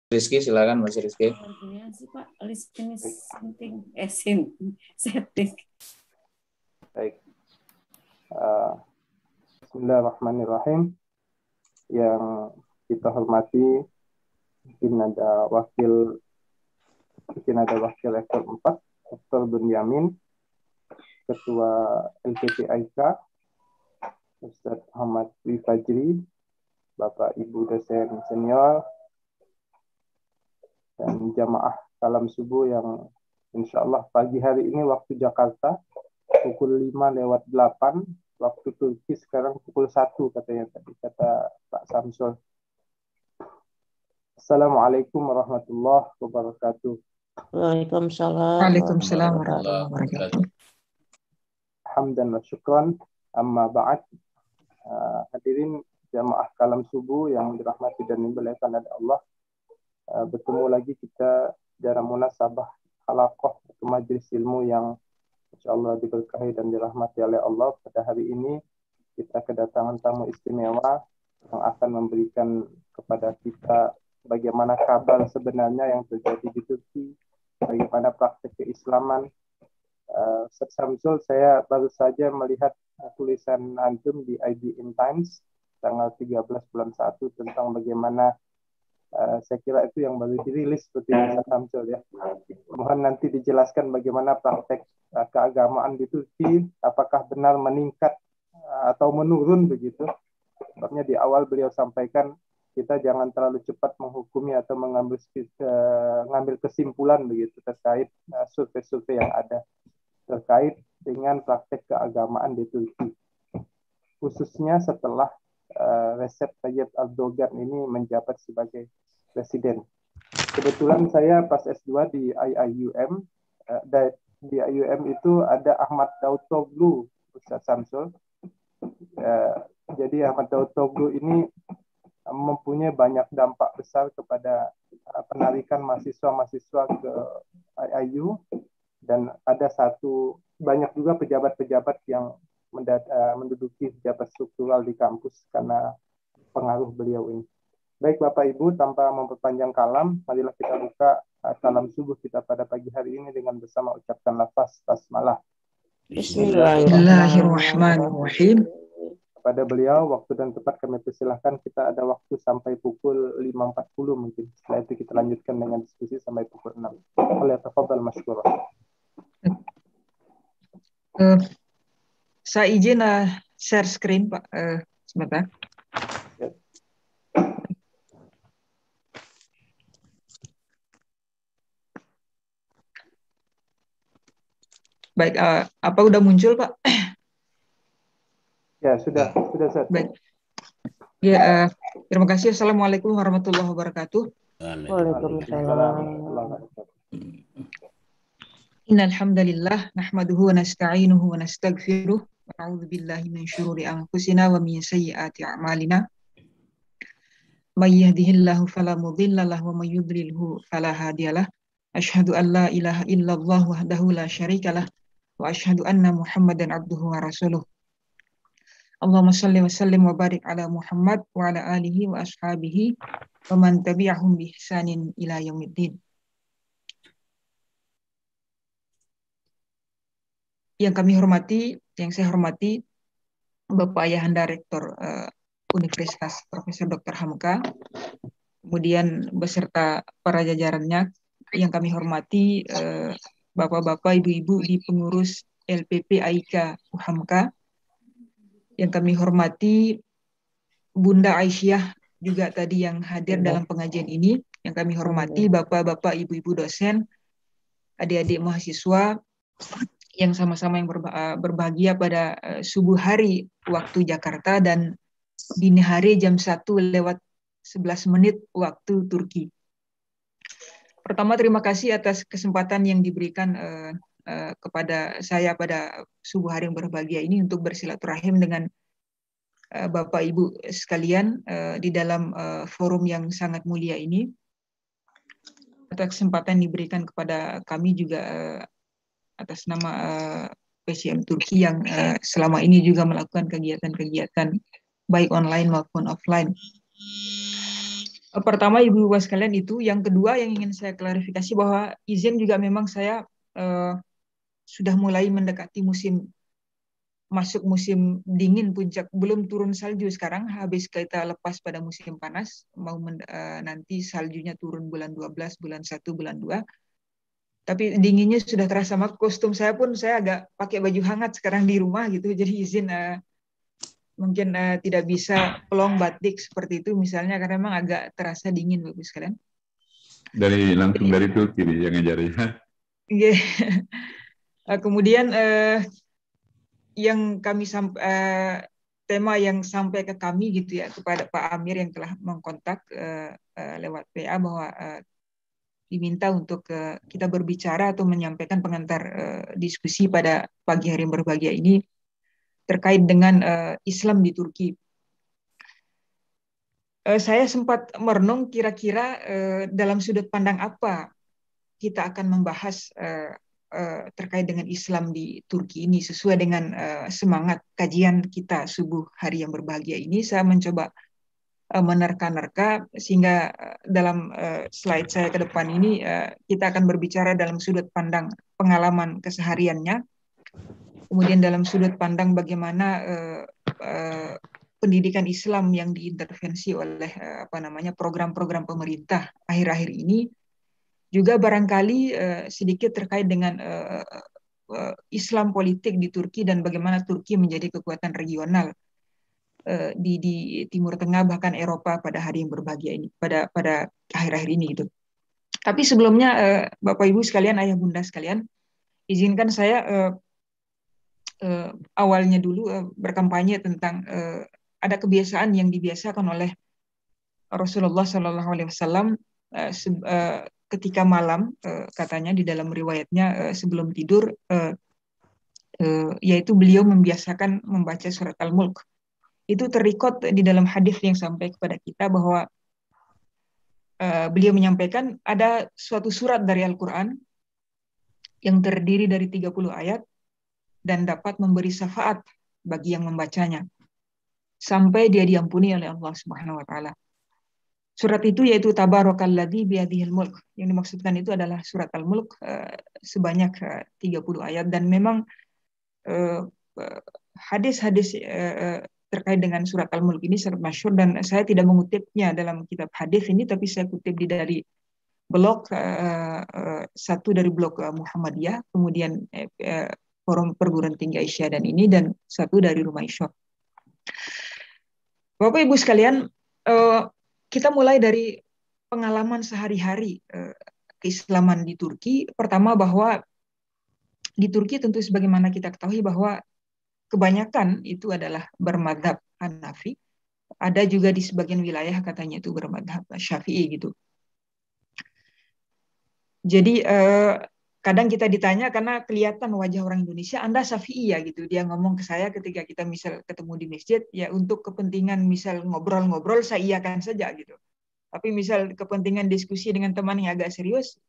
Rizky, silakan Mas Rizky. Gini sih Pak, listening setting. Baik. Bismillahirrahmanirrahim. Yang kita hormati, mungkin ada wakil rektor 4, Dr. Bunyamin, Ketua LPP AIK, Ustaz Ahmad Dwi Fajri, Bapak Ibu dosen senior, dan jamaah salam subuh yang insya Allah pagi hari ini waktu Jakarta pukul 5:08, waktu Turki sekarang pukul 1 katanya tadi, kata Pak Samsul. Assalamualaikum warahmatullahi wabarakatuh. Waalaikumsalam. Waalaikumsalam warahmatullahi wabarakatuh. Hamdan wa syukran, amma ba'd. Hadirin jamaah kalam subuh yang dirahmati dan dimuliakan oleh Allah. Bertemu lagi kita dalam munasabah halaqah atau majelis ilmu yang insyaallah diberkahi dan dirahmati oleh Allah. Pada hari ini kita kedatangan tamu istimewa yang akan memberikan kepada kita bagaimana kabar sebenarnya yang terjadi di Turki, bagaimana praktek keislaman. Ustaz Samsul, saya baru saja melihat tulisan antum di IDN Times tanggal 13 bulan 1 tentang bagaimana saya kira itu yang baru dirilis seperti Ustaz Samsul ya. Mohon nanti dijelaskan bagaimana praktek keagamaan di Turki, apakah benar meningkat atau menurun begitu. Sebabnya di awal beliau sampaikan kita jangan terlalu cepat menghukumi atau mengambil kesimpulan begitu terkait survei-survei yang ada terkait dengan praktek keagamaan di Turki, khususnya setelah Recep Tayyip Erdogan ini menjabat sebagai presiden. Kebetulan saya pas S2 di IIUM, di IUM itu ada Ahmad Dautoglu, Ustaz Samsul. Jadi Ahmad Dautoglu ini mempunyai banyak dampak besar kepada penarikan mahasiswa-mahasiswa ke IIU, dan ada banyak juga pejabat-pejabat yang menduduki pejabat struktural di kampus karena pengaruh beliau ini. Baik Bapak Ibu, tanpa memperpanjang kalam, marilah kita buka salam subuh kita pada pagi hari ini dengan bersama ucapkan lafaz basmalah. Bismillahirrahmanirrahim. Kepada beliau, waktu dan tempat kami persilahkan, kita ada waktu sampai pukul 5.40 mungkin. Setelah itu kita lanjutkan dengan diskusi sampai pukul 6. Oleh tafadhal masykurah. Saya izin share screen Pak, sebentar. Baik, apa udah muncul Pak? Ya, sudah Ustaz. Baik. Ya, terima kasih. Assalamualaikum warahmatullahi wabarakatuh. Waalaikumsalam. Innal hamdalillah nahmaduhu wa nasta'inuhu wa nastaghfiruh wa na'udzu billahi min syururi anfusina wa min sayyiati a'malina. May yahdihillahu fala mudilla lahu wa may yudlilhu fala hadiyalah. Asyhadu an la ilaha illallah wahdahu la syarikalah wa asyhadu anna Muhammadan abduhu wa rasuluh. Allahumma shalli wa sallim wa barik ala Muhammad wa ala alihi wa ashabihi wa man tabi'ahum bi ihsanin ila yaumiddin. Yang saya hormati Bapak Ayahanda Rektor Universitas Profesor Dr. Hamka, kemudian beserta para jajarannya. Yang kami hormati Bapak-bapak, Ibu-ibu di pengurus LPP AIK Hamka. Yang kami hormati Bunda Aisyah juga tadi yang hadir dalam pengajian ini. Yang kami hormati Bapak-bapak, Ibu-ibu dosen, adik-adik mahasiswa yang sama-sama yang berbahagia pada subuh hari waktu Jakarta dan dini hari jam 1:11 waktu Turki. Pertama, terima kasih atas kesempatan yang diberikan kepada saya pada subuh hari yang berbahagia ini untuk bersilaturahim dengan Bapak Ibu sekalian di dalam forum yang sangat mulia ini. Atas kesempatan diberikan kepada kami juga atas nama PCM Turki yang selama ini juga melakukan kegiatan-kegiatan baik online maupun offline. Pertama, ibu-ibu sekalian itu. Yang kedua yang ingin saya klarifikasi bahwa izin juga memang saya sudah mulai mendekati masuk musim dingin puncak, belum turun salju sekarang, habis kita lepas pada musim panas, mau nanti saljunya turun bulan 12, bulan 1, bulan 2. Tapi dinginnya sudah terasa, maka kostum saya pun saya agak pakai baju hangat sekarang di rumah gitu, jadi izin mungkin tidak bisa pelong batik seperti itu misalnya, karena memang agak terasa dingin Bapak sekalian. Langsung dari Turki yang ngajarnya. Kemudian yang kami tema yang sampai ke kami gitu ya, kepada Pak Amir yang telah mengkontak lewat PA bahwa diminta untuk kita berbicara atau menyampaikan pengantar diskusi pada pagi hari yang berbahagia ini terkait dengan Islam di Turki. Saya sempat merenung kira-kira dalam sudut pandang apa kita akan membahas terkait dengan Islam di Turki ini sesuai dengan semangat kajian kita subuh hari yang berbahagia ini. Saya mencoba menerka-nerka sehingga dalam slide saya ke depan ini kita akan berbicara dalam sudut pandang pengalaman kesehariannya, kemudian dalam sudut pandang bagaimana pendidikan Islam yang diintervensi oleh program-program pemerintah akhir-akhir ini. Juga barangkali sedikit terkait dengan Islam politik di Turki dan bagaimana Turki menjadi kekuatan regional di Timur Tengah bahkan Eropa pada hari yang berbahagia ini, pada akhir-akhir ini gitu. Tapi sebelumnya Bapak Ibu sekalian, ayah bunda sekalian, izinkan saya awalnya dulu berkampanye tentang ada kebiasaan yang dibiasakan oleh Rasulullah SAW ketika malam, katanya di dalam riwayatnya sebelum tidur, yaitu beliau membiasakan membaca surat Al-Mulk. Itu terrecord di dalam hadis yang sampai kepada kita bahwa beliau menyampaikan ada suatu surat dari Al-Quran yang terdiri dari 30 ayat dan dapat memberi syafaat bagi yang membacanya sampai dia diampuni oleh Allah Subhanahu wa taala. Surat itu yaitu Tabarakalladzi biyadihil mulk. Yang dimaksudkan itu adalah surat Al-Mulk sebanyak 30 ayat, dan memang hadis-hadis terkait dengan surat Al-Mulk ini sangat masyhur, dan saya tidak mengutipnya dalam kitab hadis ini, tapi saya kutip dari blog satu dari blog Muhammadiyah, kemudian Forum Perguruan Tinggi Aisyah dan satu dari Rumah Isyok. Bapak Ibu sekalian, kita mulai dari pengalaman sehari-hari keislaman di Turki. Pertama, bahwa di Turki tentu sebagaimana kita ketahui bahwa kebanyakan itu adalah bermadhab Hanafi. Ada juga di sebagian wilayah katanya itu bermadhab Syafi'i gitu. Jadi kadang kita ditanya karena kelihatan wajah orang Indonesia, Anda Syafi'i ya gitu. Dia ngomong ke saya ketika kita misal ketemu di masjid, ya untuk kepentingan misal ngobrol-ngobrol saya iyakan saja gitu. Tapi misal kepentingan diskusi dengan teman yang agak serius,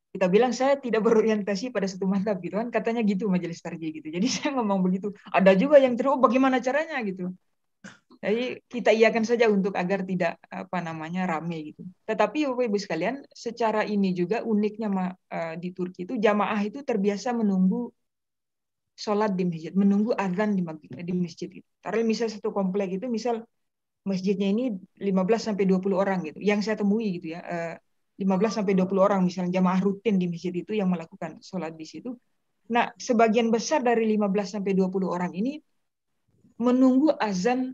kita bilang saya tidak berorientasi pada satu mazhab gitu kan, katanya gitu majelis tarjih gitu. Jadi saya ngomong begitu. Ada juga yang terus, bagaimana caranya gitu. Jadi kita iyakan saja untuk agar tidak rame gitu. Tetapi Bapak Ibu sekalian, secara ini juga uniknya di Turki itu jamaah itu terbiasa menunggu sholat di masjid, menunggu azan di masjid gitu. Taruh misal satu komplek itu misal masjidnya ini 15-20 orang gitu. Yang saya temui gitu ya, 15-20 orang misalnya jamaah rutin di masjid itu yang melakukan sholat di situ. Nah, sebagian besar dari 15-20 orang ini menunggu azan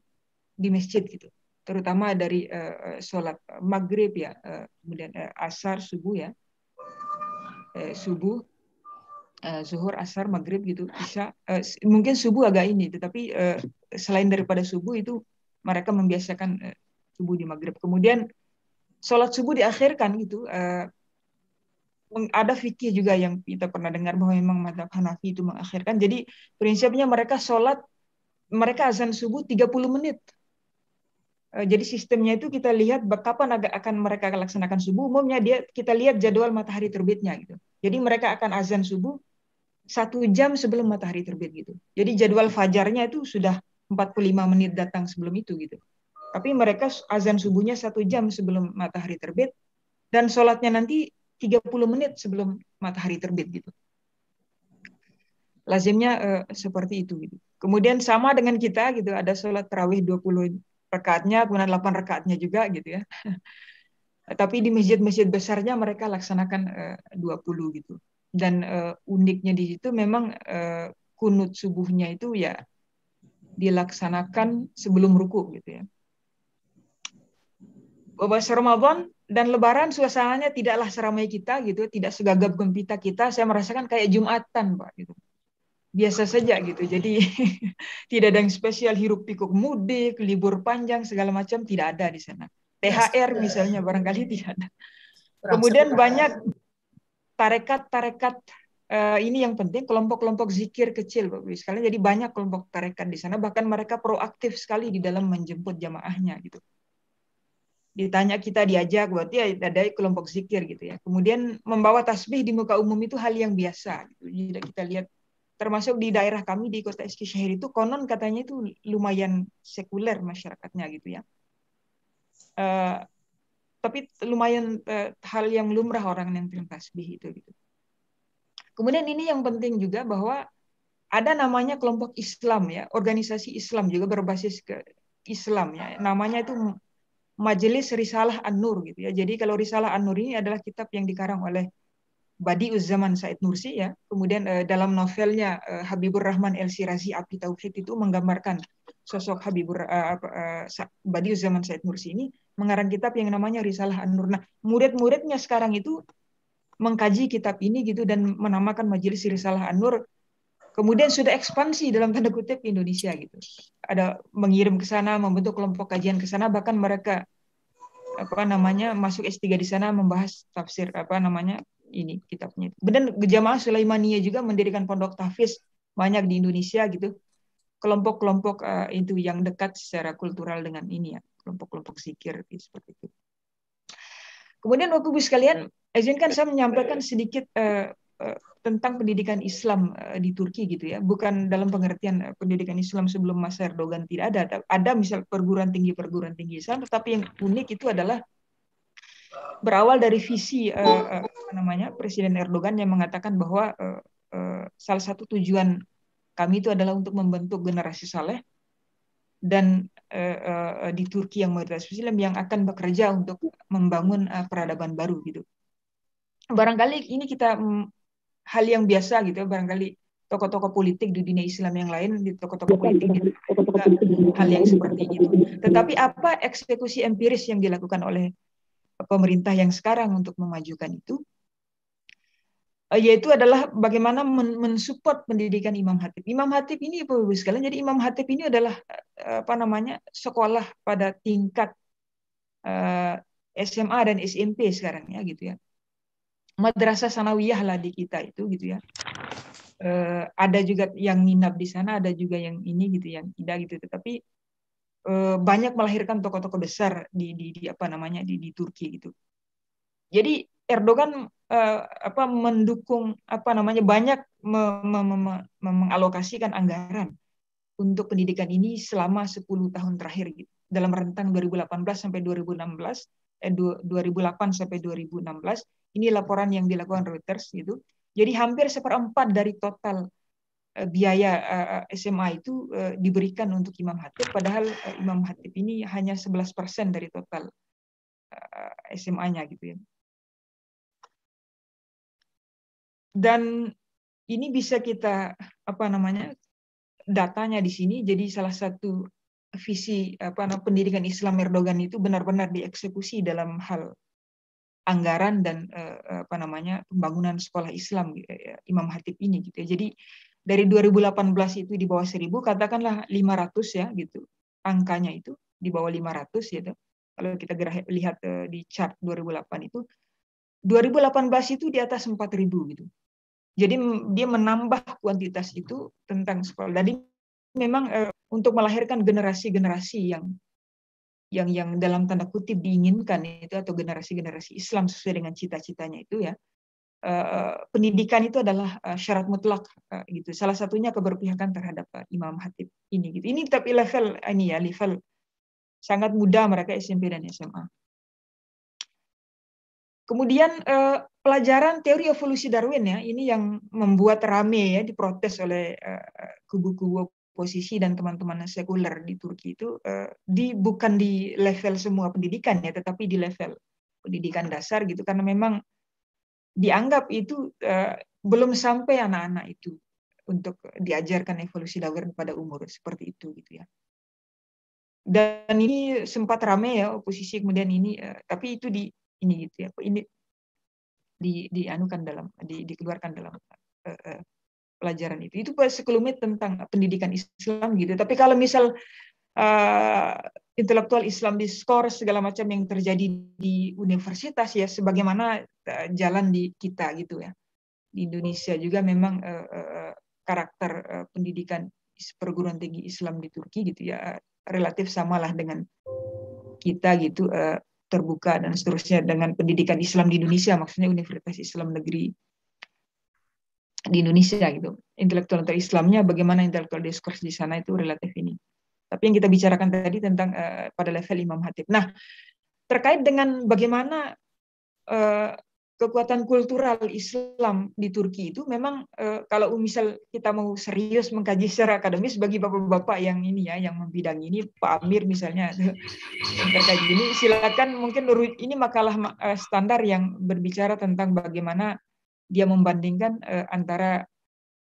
di masjid gitu, terutama dari sholat maghrib ya, kemudian asar, subuh ya, subuh, zuhur, asar, maghrib gitu, isya, mungkin subuh agak ini, tetapi selain daripada subuh itu mereka membiasakan subuh di maghrib. Kemudian sholat subuh diakhirkan gitu. Ada fikih juga yang kita pernah dengar bahwa memang mazhab Hanafi itu mengakhirkan. Jadi prinsipnya mereka azan subuh 30 menit. Jadi sistemnya itu kita lihat kapan akan mereka laksanakan subuh. Umumnya kita lihat jadwal matahari terbitnya gitu. Jadi mereka akan azan subuh 1 jam sebelum matahari terbit gitu. Jadi jadwal fajarnya itu sudah 45 menit datang sebelum itu gitu. Tapi mereka azan subuhnya 1 jam sebelum matahari terbit dan sholatnya nanti 30 menit sebelum matahari terbit gitu. Lazimnya seperti itu gitu. Kemudian sama dengan kita gitu, ada sholat tarawih 20 rakaatnya, kemudian 8 rakaatnya juga gitu ya. Tapi di masjid-masjid besarnya mereka laksanakan 20 gitu. Dan uniknya di situ memang kunut subuhnya itu ya dilaksanakan sebelum ruku gitu ya. Puasa Ramadan dan Lebaran suasananya tidaklah seramai kita gitu, tidak segagap gempita kita. Saya merasakan kayak Jumatan, Pak gitu. Biasa saja gitu. Jadi tidak ada yang spesial, hiruk pikuk mudik, libur panjang segala macam tidak ada di sana. THR misalnya barangkali tidak ada. Kemudian banyak tarekat-tarekat ini yang penting, kelompok-kelompok zikir kecil Bapak Ibu sekalian. Jadi banyak kelompok tarekat di sana, bahkan mereka proaktif sekali di dalam menjemput jamaahnya gitu. Ditanya kita diajak, berarti ada kelompok zikir gitu ya. Kemudian membawa tasbih di muka umum itu hal yang biasa gitu. Jadi kita lihat termasuk di daerah kami di Kota Eskişehir itu konon katanya itu lumayan sekuler masyarakatnya gitu ya. Tapi lumayan hal yang lumrah orang yang tasbih itu gitu. Kemudian ini yang penting juga bahwa ada namanya kelompok Islam ya, organisasi Islam juga berbasis ke Islam ya. Namanya itu Majelis Risalah An-Nur gitu ya. Jadi kalau Risalah An-Nur ini adalah kitab yang dikarang oleh Badi'uz Zaman Said Nursi ya. Kemudian dalam novelnya Habibur Rahman El-Shirazi Api Tauhid itu menggambarkan sosok Badi'uz Zaman Said Nursi ini mengarang kitab yang namanya Risalah An-Nur. Nah, murid-muridnya sekarang itu mengkaji kitab ini gitu dan menamakan Majelis Risalah An-Nur. Kemudian sudah ekspansi dalam tanda kutip Indonesia gitu. Ada mengirim ke sana, membentuk kelompok kajian ke sana, bahkan mereka masuk S3 di sana membahas tafsir ini kitabnya. Kemudian Jamaah Sulaimaniyah juga mendirikan pondok tahfiz banyak di Indonesia gitu. Kelompok-kelompok itu yang dekat secara kultural dengan ini ya, kelompok-kelompok zikir gitu, seperti itu. Kemudian Bapak Ibu sekalian, izinkan saya menyampaikan sedikit tentang pendidikan Islam di Turki gitu ya. Bukan dalam pengertian pendidikan Islam sebelum masa Erdogan, tidak ada. Ada misal perguruan tinggi Islam, tetapi yang unik itu adalah berawal dari visi Presiden Erdogan yang mengatakan bahwa salah satu tujuan kami itu adalah untuk membentuk generasi saleh dan di Turki yang mayoritas Muslim yang akan bekerja untuk membangun peradaban baru gitu. Barangkali ini kita hal yang biasa gitu, barangkali tokoh-tokoh politik di dunia Islam yang lain, di tokoh-tokoh politik juga hal yang seperti itu. Tetapi apa eksekusi empiris yang dilakukan oleh pemerintah yang sekarang untuk memajukan itu? Yaitu adalah bagaimana mensupport pendidikan Imam Khatib. Imam Khatib ini Bapak Ibu sekalian, jadi Imam Khatib ini adalah sekolah pada tingkat SMA dan SMP sekarang ya gitu ya. Madrasah sanawiyah lah di kita itu gitu ya. Ada juga yang nginap di sana, ada juga yang ini gitu yang tidak gitu. Tetapi banyak melahirkan tokoh-tokoh besar di Turki gitu. Jadi Erdogan mendukung banyak mengalokasikan anggaran untuk pendidikan ini selama 10 tahun terakhir gitu. Dalam rentang 2018 sampai 2016, 2008 sampai 2016, ini laporan yang dilakukan Reuters gitu. Jadi hampir 1/4 dari total biaya SMA itu diberikan untuk Imam Khatib, padahal Imam Khatib ini hanya 11% dari total SMA-nya gitu ya. Dan ini bisa kita datanya di sini. Jadi salah satu visi pendidikan Islam Erdogan itu benar-benar dieksekusi dalam hal anggaran dan pembangunan sekolah Islam Imam Khatib ini gitu ya. Jadi dari 2018 itu di bawah 1.000, katakanlah 500 ya gitu. Angkanya itu di bawah 500 gitu. Kalau kita lihat di chart 2008 itu 2018 itu di atas 4.000 gitu. Jadi dia menambah kuantitas itu tentang sekolah. Jadi memang untuk melahirkan generasi-generasi yang dalam tanda kutip diinginkan itu, atau generasi-generasi Islam sesuai dengan cita-citanya itu ya. Pendidikan itu adalah syarat mutlak gitu. Salah satunya keberpihakan terhadap Imam Khatib ini gitu. Ini tapi level sangat muda mereka SMP dan SMA. Kemudian pelajaran teori evolusi Darwin ya, ini yang membuat rame ya, diprotes oleh kubu-kubu oposisi dan teman-teman sekuler di Turki itu bukan di level semua pendidikan ya, tetapi di level pendidikan dasar gitu, karena memang dianggap itu belum sampai anak-anak itu untuk diajarkan evolusi Darwin pada umur seperti itu gitu ya. Dan ini sempat rame ya oposisi, kemudian ini tapi itu ini gitu ya, ini dikeluarkan dalam pelajaran itu sekelumit tentang pendidikan Islam gitu. Tapi kalau misal intelektual Islam diskurs segala macam yang terjadi di universitas ya, sebagaimana jalan di kita gitu ya, di Indonesia juga memang karakter pendidikan perguruan tinggi Islam di Turki gitu ya relatif samalah dengan kita gitu, terbuka dan seterusnya dengan pendidikan Islam di Indonesia, maksudnya Universitas Islam Negeri di Indonesia gitu. Intelektual Islamnya bagaimana intelektual diskurs di sana itu relatif ini. Tapi yang kita bicarakan tadi tentang pada level Imam Khatib. Nah, terkait dengan bagaimana kekuatan kultural Islam di Turki itu memang kalau misal kita mau serius mengkaji secara akademis, bagi bapak-bapak yang ini ya, yang membidangi ini, Pak Amir misalnya terkait ini, silakan mungkin ini makalah standar yang berbicara tentang bagaimana dia membandingkan antara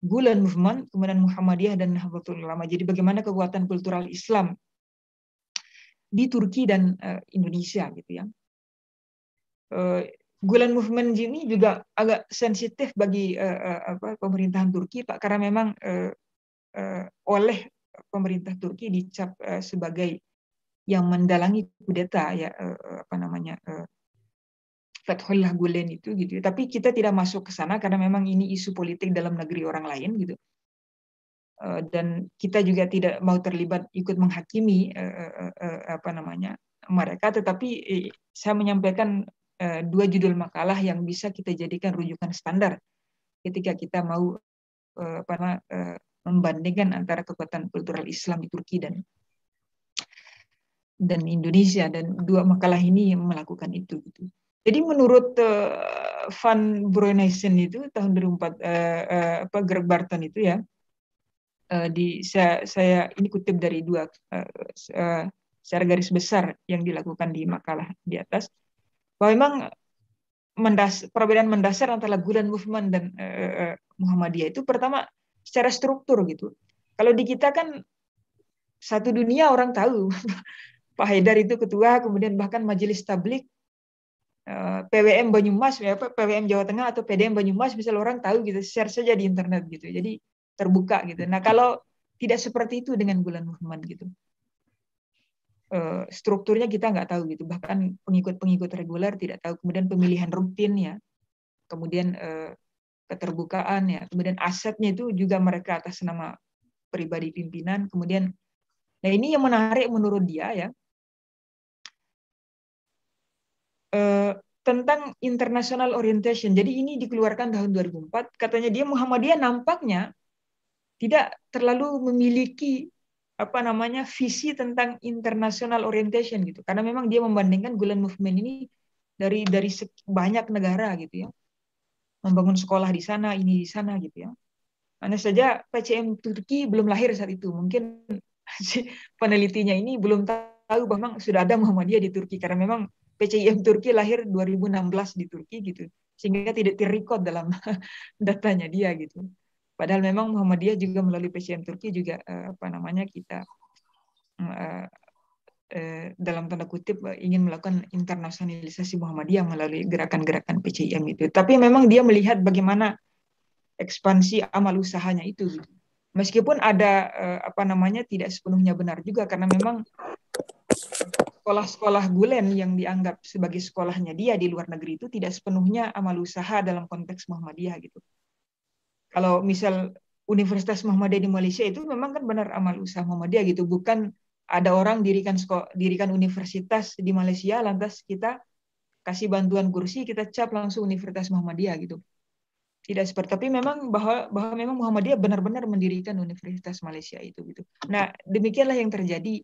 Gulen Movement, kemudian Muhammadiyah dan Nahdlatul Ulama. Jadi bagaimana kekuatan kultural Islam di Turki dan Indonesia gitu ya. Gulen Movement ini juga agak sensitif bagi pemerintahan Turki, Pak, karena memang oleh pemerintah Turki dicap sebagai yang mendalangi kudeta ya, Fethullah Gulen itu gitu. Tapi kita tidak masuk ke sana karena memang ini isu politik dalam negeri orang lain gitu. Dan kita juga tidak mau terlibat ikut menghakimi mereka, tetapi saya menyampaikan dua judul makalah yang bisa kita jadikan rujukan standar ketika kita mau membandingkan antara kekuatan kultural Islam di Turki dan Indonesia, dan dua makalah ini melakukan itu gitu. Jadi menurut Van Bruynesen itu tahun 2004 Greg Barton itu ya, saya ini kutip dari dua secara garis besar yang dilakukan di makalah di atas, bahwa memang perbedaan mendasar antara Gulen Movement dan Muhammadiyah itu pertama secara struktur gitu. Kalau di kita kan satu dunia orang tahu Pak Haidar itu ketua, kemudian bahkan Majelis Tabligh PWM Banyumas, PWM Jawa Tengah atau PDM Banyumas, misal orang tahu gitu, share saja di internet gitu. Jadi terbuka gitu. Nah, kalau tidak seperti itu dengan Gulen Movement gitu. Strukturnya kita nggak tahu gitu, bahkan pengikut-pengikut reguler tidak tahu, kemudian pemilihan rutin ya, kemudian keterbukaan ya, kemudian asetnya itu juga mereka atas nama pribadi pimpinan, kemudian nah ini yang menarik menurut dia ya, tentang international orientation. Jadi ini dikeluarkan tahun 2004, katanya dia Muhammadiyah nampaknya tidak terlalu memiliki visi tentang international orientation gitu, karena memang dia membandingkan Gulen Movement ini dari banyak negara gitu ya, membangun sekolah di sana, ini di sana gitu ya. Hanya saja PCM Turki belum lahir saat itu, mungkin penelitinya ini belum tahu bahwa sudah ada Muhammadiyah di Turki, karena memang PCIM Turki lahir 2016 di Turki gitu, sehingga tidak terrecord dalam datanya dia gitu. Padahal memang Muhammadiyah juga melalui PCM Turki juga kita dalam tanda kutip ingin melakukan internasionalisasi Muhammadiyah melalui gerakan-gerakan PCIM itu. Tapi memang dia melihat bagaimana ekspansi amal usahanya itu gitu. Meskipun ada tidak sepenuhnya benar juga, karena memang sekolah-sekolah Gulen yang dianggap sebagai sekolahnya dia di luar negeri itu tidak sepenuhnya amal usaha dalam konteks Muhammadiyah gitu. Kalau misal Universitas Muhammadiyah di Malaysia itu memang kan benar amal usaha Muhammadiyah gitu, bukan ada orang dirikan universitas di Malaysia lantas kita kasih bantuan kursi, kita cap langsung Universitas Muhammadiyah gitu. Tidak seperti, tapi memang bahwa memang Muhammadiyah benar-benar mendirikan Universitas Malaysia itu gitu. Nah, demikianlah yang terjadi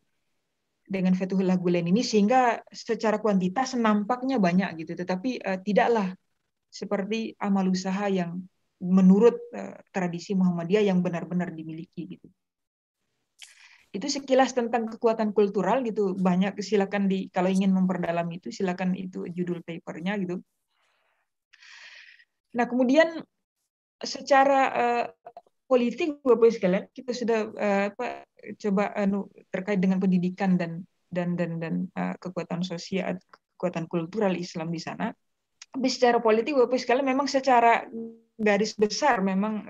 dengan Fethullah Gulen ini, sehingga secara kuantitas nampaknya banyak gitu, tetapi tidaklah seperti amal usaha yang menurut tradisi Muhammadiyah yang benar-benar dimiliki gitu. Itu sekilas tentang kekuatan kultural gitu. Banyak, silakan kalau ingin memperdalam itu silakan, itu judul papernya gitu. Nah, kemudian secara politik Bapak sekalian, kita sudah coba terkait dengan pendidikan dan kekuatan sosial, kekuatan kultural Islam di sana. Tapi secara politik Bapak sekalian, memang secara garis besar memang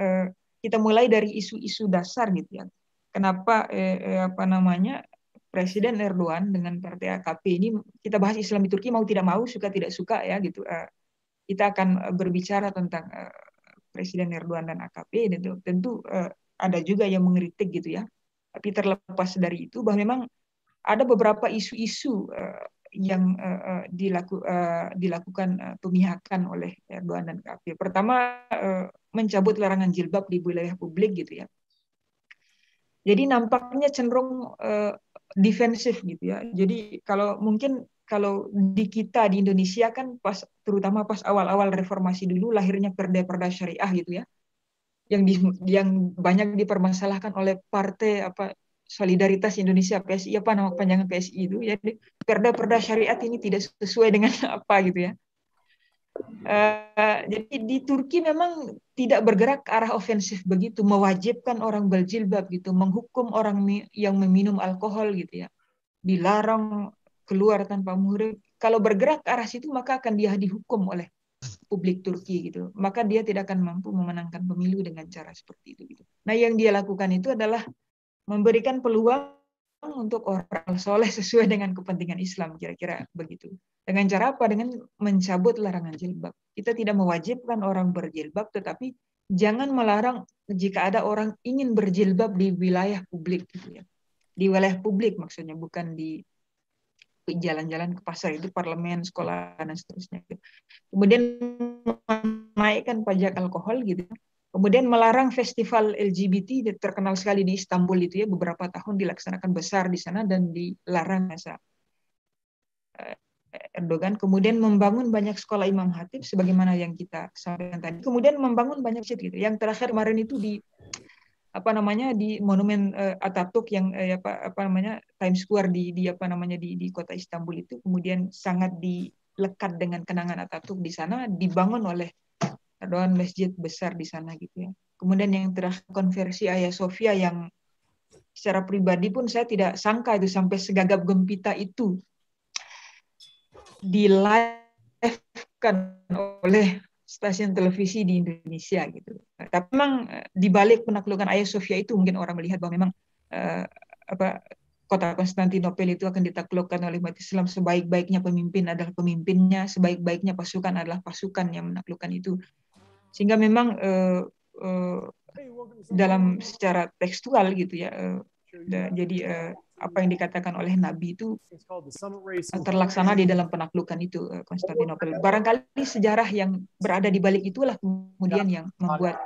kita mulai dari isu-isu dasar gitu ya. Kenapa Presiden Erdogan dengan partai AKP ini, kita bahas Islam di Turki mau tidak mau, suka tidak suka ya gitu. Kita akan berbicara tentang Presiden Erdogan dan AKP, dan tentu ada juga yang mengkritik gitu ya. Tapi terlepas dari itu, bahwa memang ada beberapa isu-isu yang dilakukan pemihakan oleh Erdogan dan AKP. Pertama, mencabut larangan jilbab di wilayah publik gitu ya. Jadi nampaknya cenderung defensif gitu ya. Jadi kalau di kita di Indonesia kan terutama pas awal-awal reformasi dulu, lahirnya perda-perda syariah gitu ya, yang banyak dipermasalahkan oleh partai Solidaritas Indonesia, PSI, nama panjangan PSI itu. Jadi perda-perda syariat ini tidak sesuai dengan apa gitu ya. Jadi di Turki memang tidak bergerak ke arah ofensif begitu, mewajibkan orang berjilbab gitu, menghukum orang yang meminum alkohol gitu ya, dilarang keluar tanpa muhrim. Kalau bergerak ke arah situ, maka akan dia dihukum oleh publik Turki gitu. Maka dia tidak akan mampu memenangkan pemilu dengan cara seperti itu gitu. Nah, yang dia lakukan itu adalah memberikan peluang untuk orang soleh sesuai dengan kepentingan Islam, kira-kira begitu. Dengan cara apa? Dengan mencabut larangan jilbab. Kita tidak mewajibkan orang berjilbab, tetapi jangan melarang jika ada orang ingin berjilbab di wilayah publik gitu ya. Di wilayah publik maksudnya, bukan di jalan-jalan ke pasar, itu parlemen, sekolah, dan seterusnya. Kemudian menaikkan pajak alkohol gitu. Kemudian melarang festival LGBT, terkenal sekali di Istanbul itu ya, beberapa tahun dilaksanakan besar di sana dan dilarang masa Erdogan. Kemudian membangun banyak sekolah Imam Khatib sebagaimana yang kita sampaikan tadi. Kemudian membangun banyak masjid gitu. Yang terakhir kemarin itu di monumen Atatürk yang Times Square di kota Istanbul itu, kemudian sangat dilekat dengan kenangan Atatürk di sana, dibangun oleh Erdogan masjid besar di sana gitu ya. Kemudian yang terakhir konversi Hagia Sophia, yang secara pribadi pun saya tidak sangka itu sampai segagap gempita itu di live-kan oleh stasiun televisi di Indonesia gitu. Tapi memang di balik penaklukan Hagia Sophia itu mungkin orang melihat bahwa memang kota Konstantinopel itu akan ditaklukkan oleh umat Islam. Sebaik-baiknya pemimpin adalah pemimpinnya, sebaik-baiknya pasukan adalah pasukan yang menaklukkan itu. Sehingga memang dalam secara tekstual gitu ya, jadi apa yang dikatakan oleh Nabi itu terlaksana di dalam penaklukan itu Konstantinopel. Barangkali sejarah yang berada di balik itulah kemudian yang membuat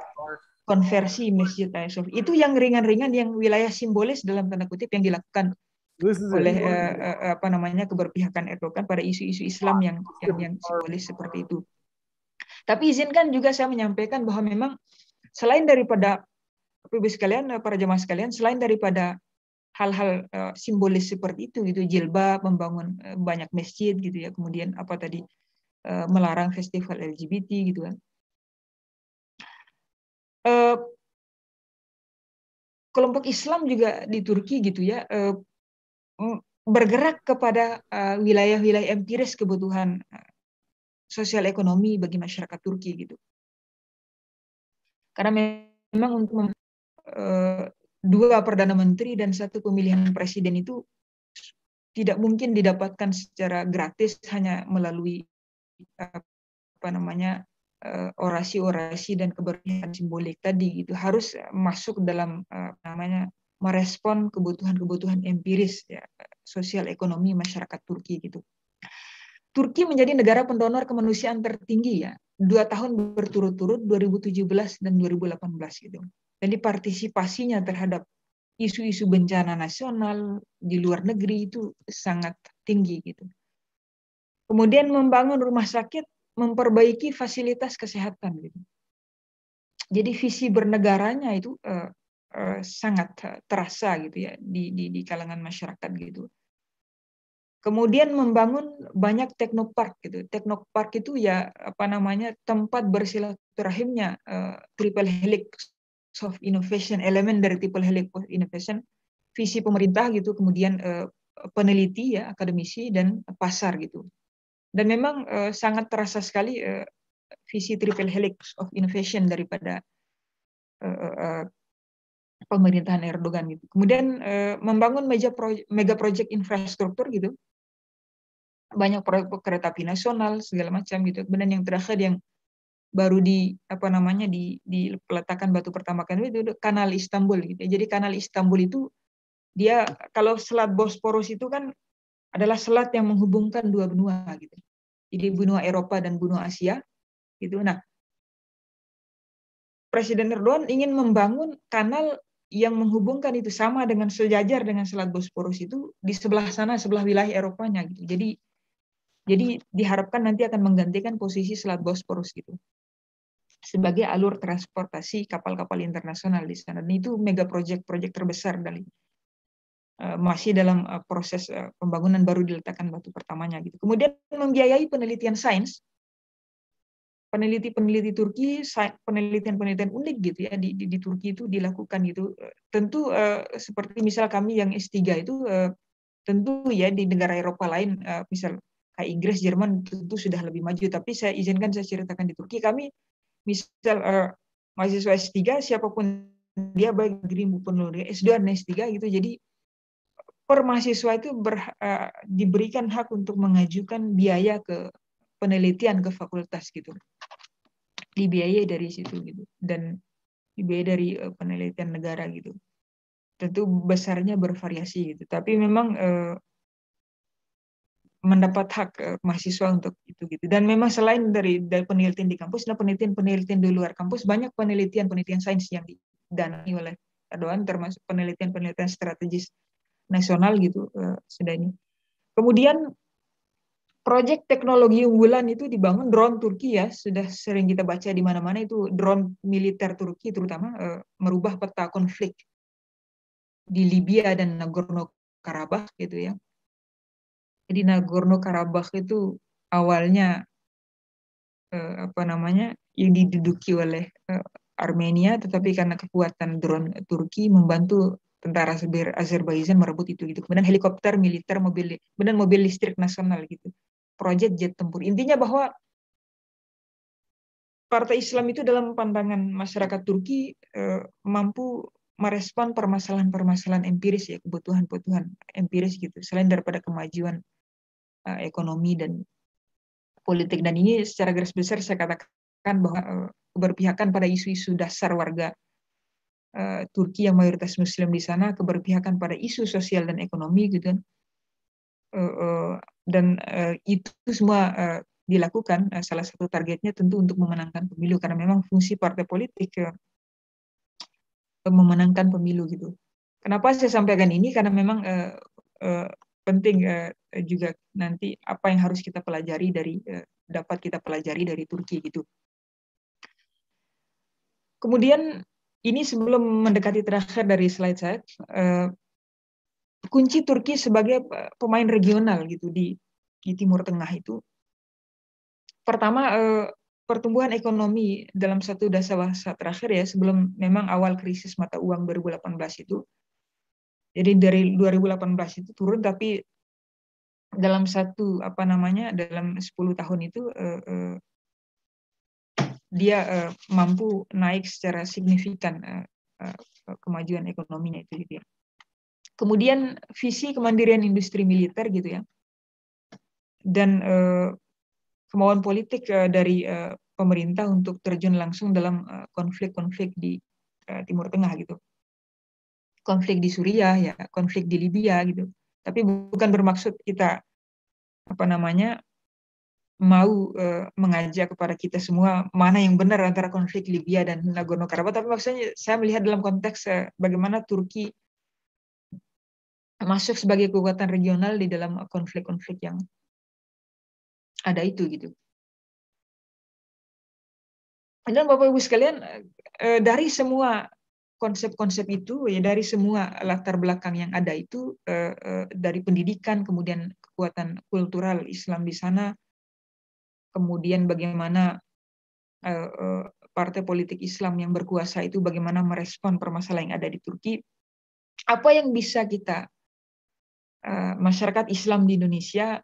konversi Masjid Hagia Sophia itu yang ringan-ringan, yang wilayah simbolis dalam tanda kutip yang dilakukan oleh keberpihakan Erdogan pada isu-isu Islam yang simbolis seperti itu. Tapi izinkan juga saya menyampaikan bahwa memang selain daripada para jemaah sekalian, selain daripada hal-hal simbolis seperti itu gitu, jilbab, membangun banyak masjid gitu ya, kemudian melarang festival LGBT gitu kan. Kelompok Islam juga di Turki gitu ya, bergerak kepada wilayah-wilayah empiris kebutuhan sosial ekonomi bagi masyarakat Turki gitu. Karena memang untuk dua perdana menteri dan satu pemilihan presiden itu tidak mungkin didapatkan secara gratis hanya melalui orasi-orasi dan keberpihakan simbolik tadi gitu. Harus masuk dalam merespon kebutuhan-kebutuhan empiris ya, sosial ekonomi masyarakat Turki gitu. Turki menjadi negara pendonor kemanusiaan tertinggi ya, 2 tahun berturut-turut, 2017 dan 2018 gitu. Jadi partisipasinya terhadap isu-isu bencana nasional di luar negeri itu sangat tinggi gitu. Kemudian membangun rumah sakit, memperbaiki fasilitas kesehatan gitu. Jadi visi bernegaranya itu sangat terasa gitu ya di kalangan masyarakat gitu. Kemudian membangun banyak teknopark gitu. Teknopark itu ya tempat bersilaturahimnya triple helix of innovation, elemen dari triple helix of innovation, visi pemerintah gitu, kemudian peneliti ya, akademisi dan pasar gitu. Dan memang sangat terasa sekali visi triple helix of innovation daripada pemerintahan Erdogan gitu. Kemudian membangun mega project infrastruktur gitu. Banyak proyek kereta api nasional segala macam gitu. Kemudian yang terakhir yang baru diletakkan batu pertama kali itu kanal Istanbul gitu. Jadi kanal Istanbul itu dia, kalau selat Bosporus itu kan adalah selat yang menghubungkan dua benua gitu. Jadi benua Eropa dan benua Asia gitu. Nah, Presiden Erdogan ingin membangun kanal yang menghubungkan itu sama dengan sejajar dengan selat Bosporus itu di sebelah sana, sebelah wilayah Eropanya gitu. Jadi diharapkan nanti akan menggantikan posisi Selat Bosporus gitu sebagai alur transportasi kapal-kapal internasional di sana. Dan itu mega project terbesar dari masih dalam proses pembangunan, baru diletakkan batu pertamanya gitu. Kemudian membiayai penelitian sains, peneliti Turki, penelitian unik gitu ya di Turki itu dilakukan gitu. Tentu seperti misal kami yang S3 itu tentu ya di negara Eropa lain misal kayak Inggris, Jerman tentu sudah lebih maju. Tapi saya ceritakan di Turki, kami misal mahasiswa S3, siapapun dia, baik negeri maupun luar negeri, S2 dan S3 gitu. Jadi per mahasiswa itu diberikan hak untuk mengajukan biaya ke penelitian ke fakultas gitu. Dibiayai dari situ gitu. Dan dibiayai dari penelitian negara gitu. Tentu besarnya bervariasi gitu. Tapi memang mendapat hak mahasiswa untuk itu gitu. Dan memang selain dari penelitian di kampus, nah penelitian di luar kampus, banyak penelitian sains yang didanai oleh Erdogan, termasuk penelitian strategis nasional gitu sudah ini. Kemudian proyek teknologi unggulan itu dibangun, drone Turki ya, sudah sering kita baca di mana-mana itu drone militer Turki terutama merubah peta konflik di Libya dan Nagorno-Karabakh gitu ya. Jadi Nagorno-Karabakh itu awalnya yang diduduki oleh Armenia, tetapi karena kekuatan drone Turki membantu tentara Azerbaijan merebut itu gitu. Kemudian helikopter militer, mobil listrik nasional gitu. Proyek jet tempur. Intinya bahwa Partai Islam itu dalam pandangan masyarakat Turki mampu merespon permasalahan-permasalahan empiris ya, kebutuhan empiris gitu. Selain daripada kemajuan ekonomi dan politik. Dan ini secara garis besar saya katakan bahwa keberpihakan pada isu-isu dasar warga Turki yang mayoritas Muslim di sana, keberpihakan pada isu sosial dan ekonomi gitu kan. Dan itu semua dilakukan, salah satu targetnya tentu untuk memenangkan pemilu, karena memang fungsi partai politik memenangkan pemilu gitu. Kenapa saya sampaikan ini? Karena memang penting juga nanti apa yang harus kita pelajari dapat kita pelajari dari Turki gitu. Kemudian ini sebelum mendekati terakhir dari slide saya, kunci Turki sebagai pemain regional gitu di Timur Tengah itu, pertama pertumbuhan ekonomi dalam satu dasar terakhir ya, sebelum memang awal krisis mata uang 2018 itu. Jadi dari 2018 itu turun, tapi dalam dalam 10 tahun itu dia mampu naik secara signifikan kemajuan ekonominya itu gitu ya. Kemudian visi kemandirian industri militer gitu ya. Dan kemauan politik dari pemerintah untuk terjun langsung dalam konflik-konflik di Timur Tengah gitu. Konflik di Suriah ya, konflik di Libya gitu. Tapi bukan bermaksud kita mau mengajak kepada kita semua mana yang benar antara konflik Libya dan Nagorno-Karabakh, tapi maksudnya saya melihat dalam konteks bagaimana Turki masuk sebagai kekuatan regional di dalam konflik-konflik yang ada itu gitu. Dan Bapak Ibu sekalian, dari semua konsep-konsep itu, ya dari semua latar belakang yang ada itu, dari pendidikan, kemudian kekuatan kultural Islam di sana, kemudian bagaimana partai politik Islam yang berkuasa itu bagaimana merespon permasalahan yang ada di Turki, apa yang bisa kita masyarakat Islam di Indonesia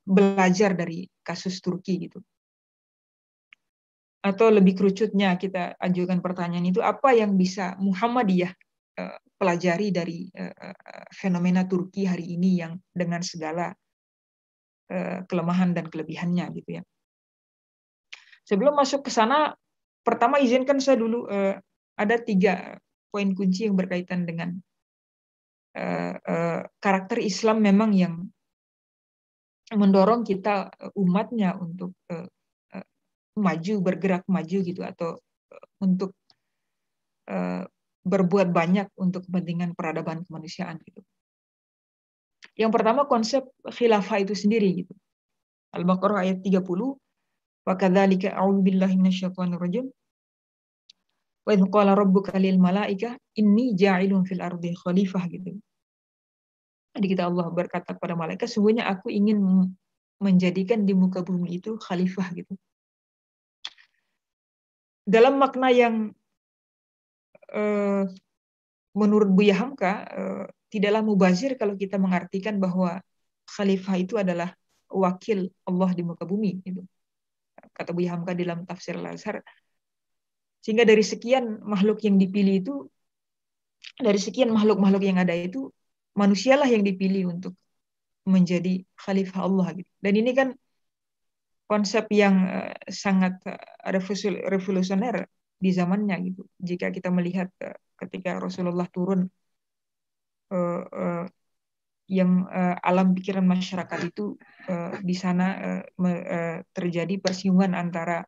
belajar dari kasus Turki gitu. Atau lebih kerucutnya kita ajukan pertanyaan itu, apa yang bisa Muhammadiyah pelajari dari fenomena Turki hari ini yang dengan segala kelemahan dan kelebihannya gitu ya. Sebelum masuk ke sana, pertama izinkan saya dulu ada 3 poin kunci yang berkaitan dengan karakter Islam memang yang mendorong kita umatnya untuk maju, bergerak maju gitu, atau untuk berbuat banyak untuk kepentingan peradaban kemanusiaan gitu. Yang pertama konsep khilafah itu sendiri gitu. Al-Baqarah ayat 30, wa kadzalika a'udzubillahi minasyaitonirrajim. Wa idz qala rabbuka lil malaikah inni ja'ilun fil ardi khalifah gitu. Jadi kita Allah berkata kepada malaikat, sesungguhnya aku ingin menjadikan di muka bumi itu khalifah gitu. Dalam makna yang menurut Buya Hamka tidaklah mubazir kalau kita mengartikan bahwa khalifah itu adalah wakil Allah di muka bumi gitu. Kata Buya Hamka dalam tafsir Al-Azhar. Sehingga dari sekian makhluk yang dipilih itu, dari sekian makhluk-makhluk yang ada itu, manusialah yang dipilih untuk menjadi khalifah Allah gitu. Dan ini kan konsep yang sangat revolusioner di zamannya gitu. Jika kita melihat ketika Rasulullah turun, yang alam pikiran masyarakat itu di sana terjadi persinggungan antara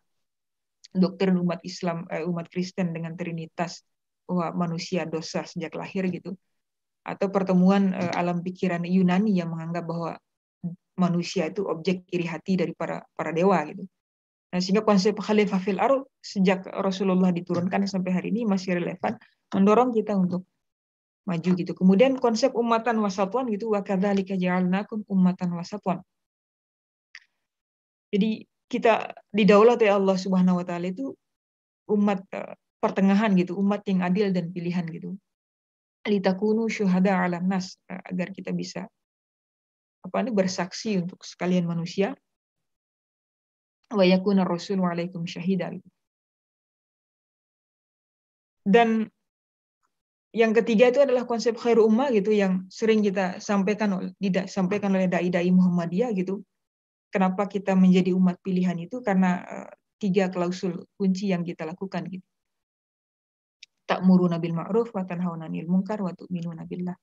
doktrin umat Islam, umat Kristen dengan Trinitas, bahwa manusia dosa sejak lahir gitu, atau pertemuan alam pikiran Yunani yang menganggap bahwa manusia itu objek iri hati dari para dewa gitu. Nah, sehingga konsep khalifah fil ardh sejak Rasulullah diturunkan sampai hari ini masih relevan, mendorong kita untuk maju gitu. Kemudian konsep ummatan wasatwan gitu, wa kadzalika ja'alnakum ummatan wasatwan. Jadi kita didaulat oleh Allah Subhanahu wa taala itu umat pertengahan gitu, umat yang adil dan pilihan gitu. Litakunu syuhada 'alan nas, agar kita bisa bersaksi untuk sekalian manusia. Wa yakuna rasulu 'alaikum syahida. Dan yang ketiga itu adalah konsep khairu ummah gitu, yang sering kita sampaikan oleh dai-dai Muhammadiyah gitu. Kenapa kita menjadi umat pilihan itu? Karena 3 klausul kunci yang kita lakukan gitu. Ta'muruna bil ma'ruf wa tanhauna 'anil munkar wa tu'minuna billah.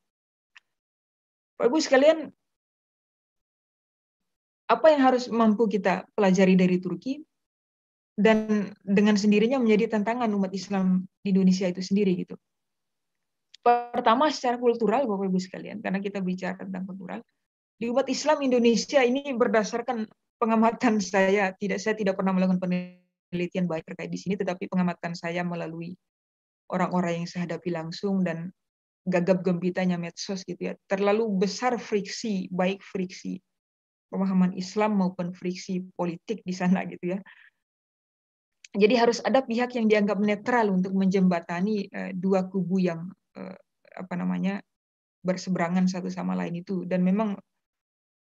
Bapak Ibu sekalian, apa yang harus mampu kita pelajari dari Turki dan dengan sendirinya menjadi tantangan umat Islam di Indonesia itu sendiri gitu. Pertama secara kultural Bapak Ibu sekalian, karena kita bicara tentang kultural. Di umat Islam Indonesia ini berdasarkan pengamatan saya tidak pernah melakukan penelitian baik terkait di sini, tetapi pengamatan saya melalui orang-orang yang saya hadapi langsung dan gagap gempitanya medsos gitu ya. Terlalu besar friksi, baik friksi pemahaman Islam maupun friksi politik di sana gitu ya. Jadi harus ada pihak yang dianggap netral untuk menjembatani 2 kubu yang berseberangan satu sama lain itu. Dan memang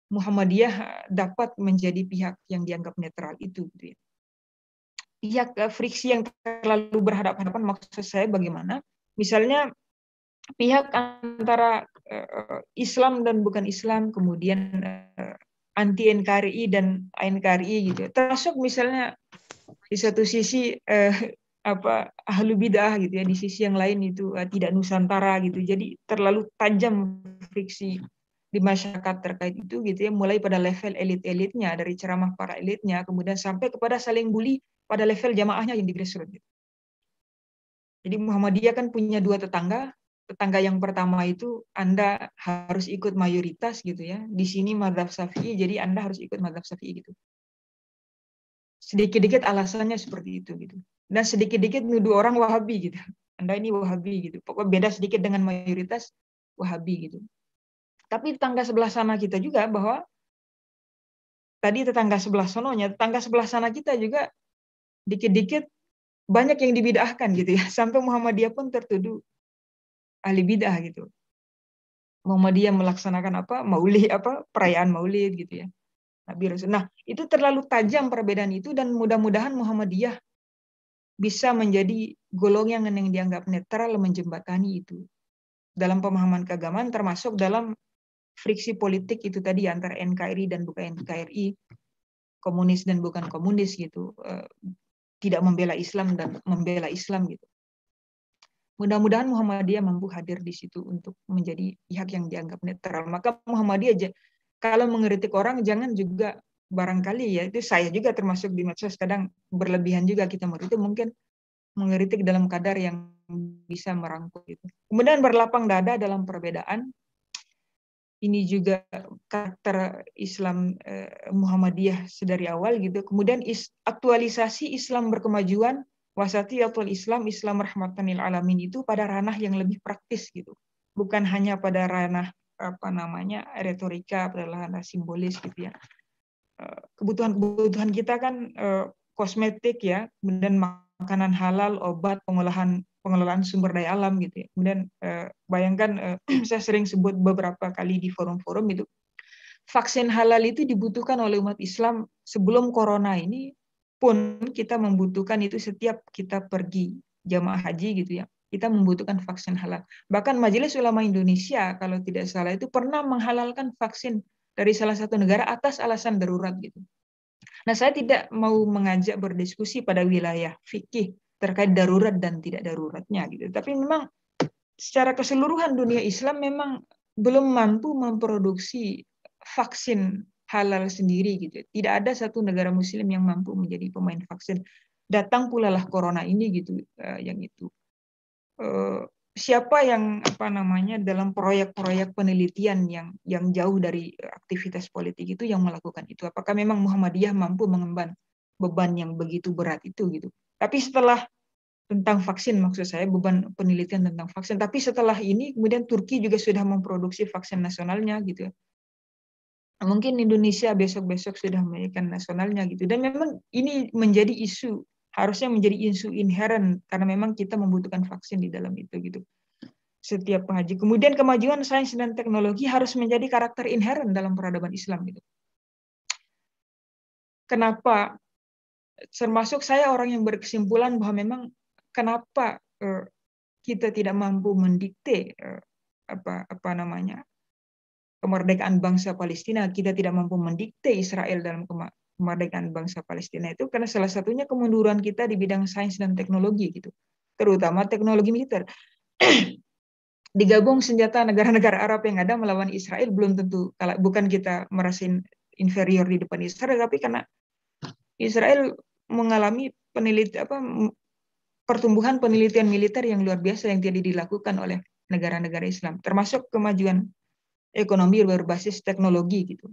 Muhammadiyah dapat menjadi pihak yang dianggap netral itu gitu ya. Pihak friksi yang terlalu berhadapan-hadapan, maksud saya bagaimana? Misalnya pihak antara Islam dan bukan Islam, kemudian anti NKRI dan NKRI gitu. Termasuk misalnya di satu sisi ahlu bidah gitu ya, di sisi yang lain itu tidak Nusantara gitu. Jadi terlalu tajam friksi di masyarakat terkait itu gitu ya, mulai pada level elit-elitnya, dari ceramah para elitnya, kemudian sampai kepada saling bully pada level jamaahnya yang di grassroots gitu. Jadi Muhammadiyah kan punya 2 tetangga, tetangga yang pertama itu Anda harus ikut mayoritas gitu ya. Di sini mazhab Syafi'i, jadi Anda harus ikut mazhab Syafi'i gitu. Sedikit-dikit alasannya seperti itu gitu. Dan sedikit-dikit nuduh orang Wahabi gitu. Anda ini Wahabi gitu. Pokoknya beda sedikit dengan mayoritas Wahabi gitu. Tapi tetangga sebelah sana kita juga bahwa tadi tetangga sebelah sononya, tetangga sebelah sana kita juga dikit-dikit banyak yang dibid'ahkan gitu ya. Sampai Muhammadiyah pun tertuduh ahli bid'ah gitu. Muhammadiyah melaksanakan maulid, perayaan maulid gitu ya. Nabi Rasul. Nah, itu terlalu tajam perbedaan itu dan mudah-mudahan Muhammadiyah bisa menjadi golongan yang dianggap netral menjembatani itu dalam pemahaman keagamaan, termasuk dalam friksi politik itu tadi antara NKRI dan bukan NKRI, komunis dan bukan komunis gitu, tidak membela Islam dan membela Islam gitu. Mudah-mudahan Muhammadiyah mampu hadir di situ untuk menjadi pihak yang dianggap netral. Maka Muhammadiyah kalau mengkritik orang jangan juga barangkali ya, itu saya juga termasuk di medsos kadang berlebihan juga kita mengkritik, mungkin mengkritik dalam kadar yang bisa merangkul gitu. Kemudian berlapang dada dalam perbedaan. Ini juga karakter Islam Muhammadiyah sedari awal gitu. Kemudian aktualisasi Islam berkemajuan, wasatiyatul Islam, Islam rahmatan lil alamin itu pada ranah yang lebih praktis gitu. Bukan hanya pada ranah retorika, pada ranah simbolis gitu ya. Kebutuhan kita kan kosmetik ya, kemudian makanan halal, obat, pengelolaan sumber daya alam gitu ya. Kemudian bayangkan saya sering sebut beberapa kali di forum-forum itu, vaksin halal itu dibutuhkan oleh umat Islam sebelum corona ini pun kita membutuhkan itu setiap kita pergi jamaah haji gitu ya. Kita membutuhkan vaksin halal. Bahkan Majelis Ulama Indonesia kalau tidak salah itu pernah menghalalkan vaksin dari salah satu negara atas alasan darurat gitu. Nah, saya tidak mau mengajak berdiskusi pada wilayah fikih terkait darurat dan tidak daruratnya gitu. Tapi memang secara keseluruhan dunia Islam memang belum mampu memproduksi vaksin halal sendiri gitu. Tidak ada satu negara muslim yang mampu menjadi pemain vaksin. Datang pula lah corona ini gitu yang itu. Siapa yang dalam proyek-proyek penelitian yang jauh dari aktivitas politik itu yang melakukan itu? Apakah memang Muhammadiyah mampu mengemban beban yang begitu berat itu gitu? Tapi setelah tentang vaksin, maksud saya beban penelitian tentang vaksin. Tapi setelah ini kemudian Turki juga sudah memproduksi vaksin nasionalnya gitu. Mungkin Indonesia besok-besok sudah memiliki nasionalnya gitu. Dan memang ini menjadi isu, harusnya menjadi isu inherent karena memang kita membutuhkan vaksin di dalam itu gitu. Setiap pengaji. Kemudian kemajuan sains dan teknologi harus menjadi karakter inherent dalam peradaban Islam gitu. Kenapa? Termasuk saya orang yang berkesimpulan bahwa memang kenapa kita tidak mampu mendikte kemerdekaan bangsa Palestina, kita tidak mampu mendikte Israel dalam kemerdekaan bangsa Palestina itu karena salah satunya kemunduran kita di bidang sains dan teknologi gitu, terutama teknologi militer. Digabung senjata negara-negara Arab yang ada melawan Israel belum tentu, kalau bukan kita merasa inferior di depan Israel, tapi karena Israel mengalami pertumbuhan penelitian militer yang luar biasa yang tidak dilakukan oleh negara-negara Islam, termasuk kemajuan ekonomi berbasis teknologi gitu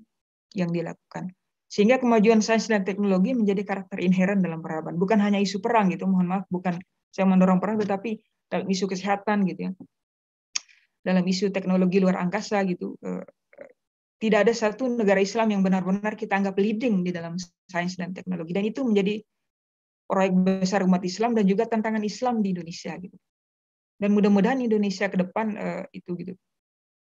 yang dilakukan. Sehingga kemajuan sains dan teknologi menjadi karakter inheren dalam peradaban. Bukan hanya isu perang gitu, mohon maaf, bukan saya mendorong perang, tetapi dalam isu kesehatan gitu ya. Dalam isu teknologi luar angkasa gitu. Tidak ada satu negara Islam yang benar-benar kita anggap leading di dalam sains dan teknologi. Dan itu menjadi proyek besar umat Islam dan juga tantangan Islam di Indonesia gitu. Dan mudah-mudahan Indonesia ke depan itu gitu.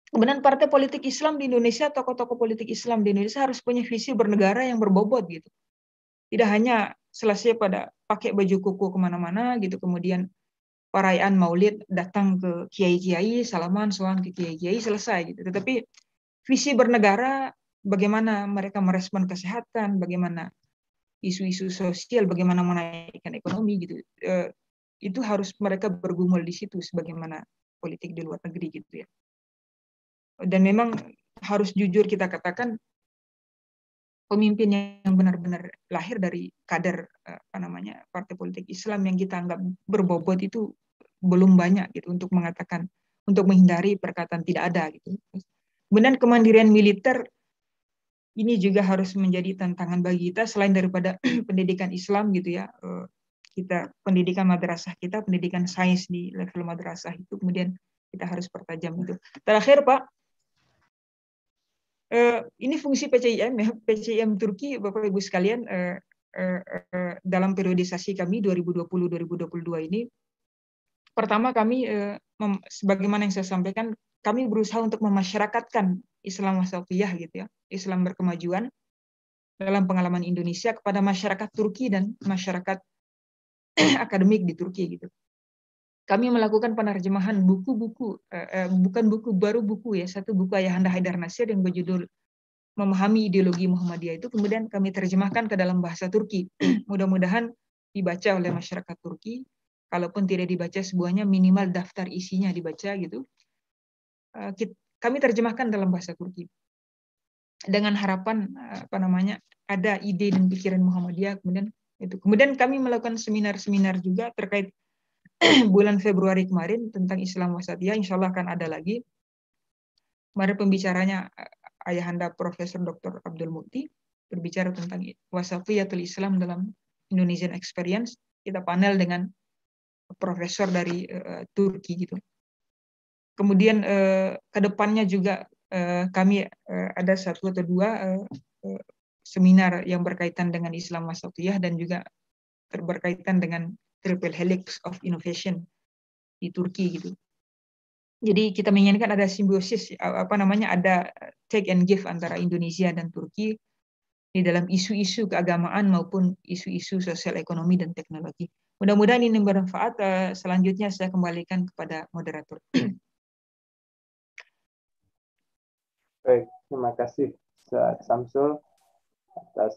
Kemudian partai politik Islam di Indonesia, tokoh-tokoh politik Islam di Indonesia harus punya visi bernegara yang berbobot gitu. Tidak hanya selesai pada pakai baju kuku kemana-mana gitu, kemudian perayaan Maulid datang ke kiai-kiai, salaman, soan ke kiai-kiai, selesai gitu. Tetapi visi bernegara, bagaimana mereka merespon kesehatan, bagaimana isu-isu sosial, bagaimana menaikkan ekonomi gitu. Itu harus mereka bergumul di situ sebagaimana politik di luar negeri gitu ya. Dan memang harus jujur kita katakan pemimpin yang benar-benar lahir dari kader partai politik Islam yang kita anggap berbobot itu belum banyak gitu untuk mengatakan untuk menghindari perkataan tidak ada gitu. Kemudian kemandirian militer ini juga harus menjadi tantangan bagi kita selain daripada pendidikan Islam gitu ya. Kita pendidikan madrasah kita, pendidikan sains di level madrasah itu kemudian kita harus pertajam itu. Terakhir Pak, ini fungsi PCIM ya, PCIM Turki Bapak Ibu sekalian dalam periodisasi kami 2020-2022 ini. Pertama kami sebagaimana yang saya sampaikan, kami berusaha untuk memasyarakatkan Islam wasatiyah gitu ya, Islam berkemajuan dalam pengalaman Indonesia kepada masyarakat Turki dan masyarakat akademik di Turki gitu. Kami melakukan penerjemahan buku-buku, bukan buku baru buku ya, satu buku Ayahanda Haidar Nasir yang berjudul Memahami Ideologi Muhammadiyah itu kemudian kami terjemahkan ke dalam bahasa Turki. Mudah-mudahan dibaca oleh masyarakat Turki. Kalaupun tidak dibaca semuanya, minimal daftar isinya dibaca gitu. Kami terjemahkan dalam bahasa Turki dengan harapan ada ide dan pikiran Muhammadiyah. Kemudian kami melakukan seminar-seminar juga terkait bulan Februari kemarin tentang Islam wasatiyah. Insya Allah akan ada lagi. Kemarin pembicaranya Ayahanda Profesor Dr. Abdul Mukti berbicara tentang wasatiyatul Islam dalam Indonesian Experience. Kita panel dengan profesor dari Turki gitu. Kemudian kedepannya juga kami ada satu atau dua seminar yang berkaitan dengan Islam wasatiyah dan juga berkaitan dengan Triple Helix of Innovation di Turki gitu. Jadi kita menginginkan ada simbiosis, ada take and give antara Indonesia dan Turki di dalam isu-isu keagamaan maupun isu-isu sosial ekonomi dan teknologi. Mudah-mudahan ini bermanfaat. Selanjutnya saya kembalikan kepada moderator. Baik, terima kasih Ustaz Samsul atas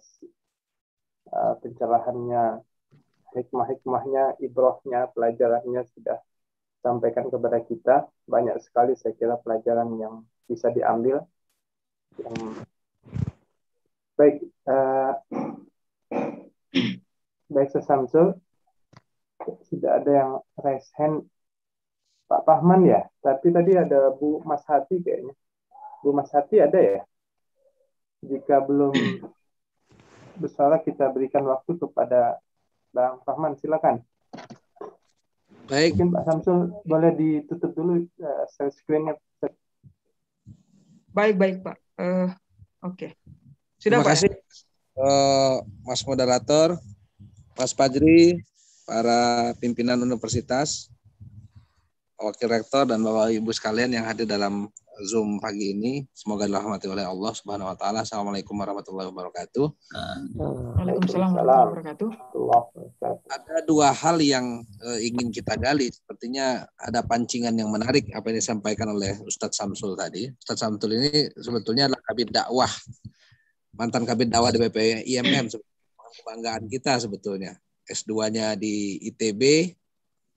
pencerahannya, hikmah-hikmahnya, ibrohnya, pelajarannya sudah sampaikan kepada kita. Banyak sekali saya kira pelajaran yang bisa diambil. Baik, baik Ustaz Samsul, sudah ada yang raise hand Pak Fahman ya, tapi tadi ada Bu Mas Hati kayaknya. Bu Mas Hati ada ya? Jika belum bersuara kita berikan waktu kepada Bang Fahman, silakan. Baik. Mungkin Pak Samsul boleh ditutup dulu share screen-nya. Baik Pak. Oke. Sudah. Terima kasih Mas Moderator, Mas Fajri, para pimpinan universitas, wakil rektor dan Bapak Ibu sekalian yang hadir dalam Zoom pagi ini. Semoga dirahmati oleh Allah Subhanahu wa taala. Assalamualaikum warahmatullahi wabarakatuh. Waalaikumsalam warahmatullahi wabarakatuh. Ada dua hal yang ingin kita gali. Sepertinya ada pancingan yang menarik apa yang disampaikan oleh Ustadz Samsul tadi. Ustadz Samsul ini sebetulnya adalah kabid dakwah, mantan kabid dakwah di BPIMM, kebanggaan kita sebetulnya. S2-nya di ITB,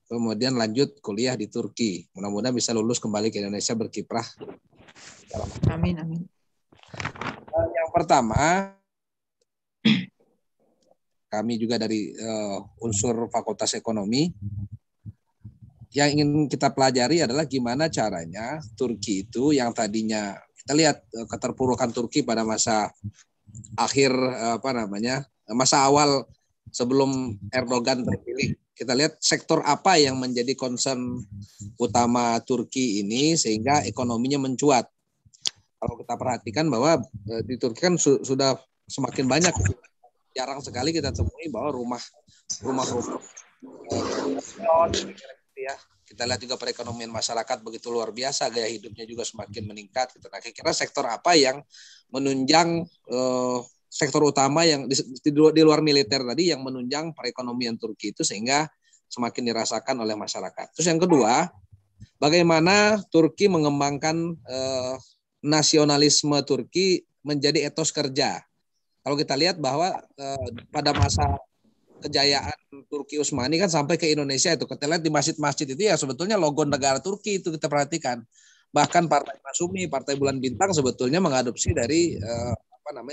kemudian lanjut kuliah di Turki. Mudah-mudahan bisa lulus kembali ke Indonesia berkiprah. Amin. Yang pertama, kami juga dari unsur Fakultas Ekonomi, yang ingin kita pelajari adalah gimana caranya Turki itu yang tadinya kita lihat keterpurukan Turki pada masa akhir masa awal sebelum Erdogan terpilih. Kita lihat sektor apa yang menjadi concern utama Turki ini sehingga ekonominya mencuat. Kalau kita perhatikan bahwa di Turki kan sudah semakin banyak, jarang sekali kita temui bahwa rumah ya. Kita lihat juga perekonomian masyarakat begitu luar biasa, gaya hidupnya juga semakin meningkat. Nah, kira-kira sektor apa yang menunjang sektor utama yang di luar militer tadi yang menunjang perekonomian Turki itu sehingga semakin dirasakan oleh masyarakat. Terus yang kedua, bagaimana Turki mengembangkan nasionalisme Turki menjadi etos kerja. Kalau kita lihat bahwa pada masa kejayaan Turki Utsmani kan sampai ke Indonesia itu, kita lihat di masjid-masjid itu ya sebetulnya logo negara Turki itu kita perhatikan. Bahkan Partai Masyumi, Partai Bulan Bintang sebetulnya mengadopsi dari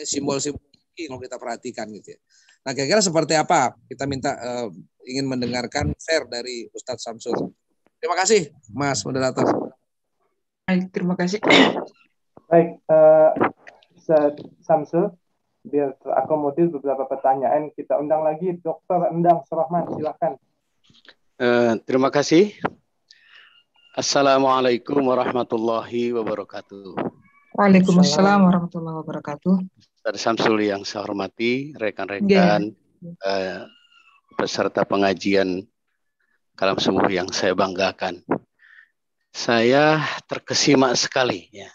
simbol-simbol Turki kalau kita perhatikan gitu ya. Nah, kira-kira seperti apa? Kita minta ingin mendengarkan share dari Ustadz Samsul. Terima kasih, Mas Moderator. Baik, terima kasih. Baik, Ustaz Samsul, biar terakomodir beberapa pertanyaan, kita undang lagi Dr. Endang Surahman, silakan. Terima kasih. Assalamualaikum warahmatullahi wabarakatuh. Waalaikumsalam warahmatullahi wabarakatuh. Ustaz Samsul yang saya hormati, rekan-rekan peserta pengajian Kalam Subuh yang saya banggakan. Saya terkesima sekali ya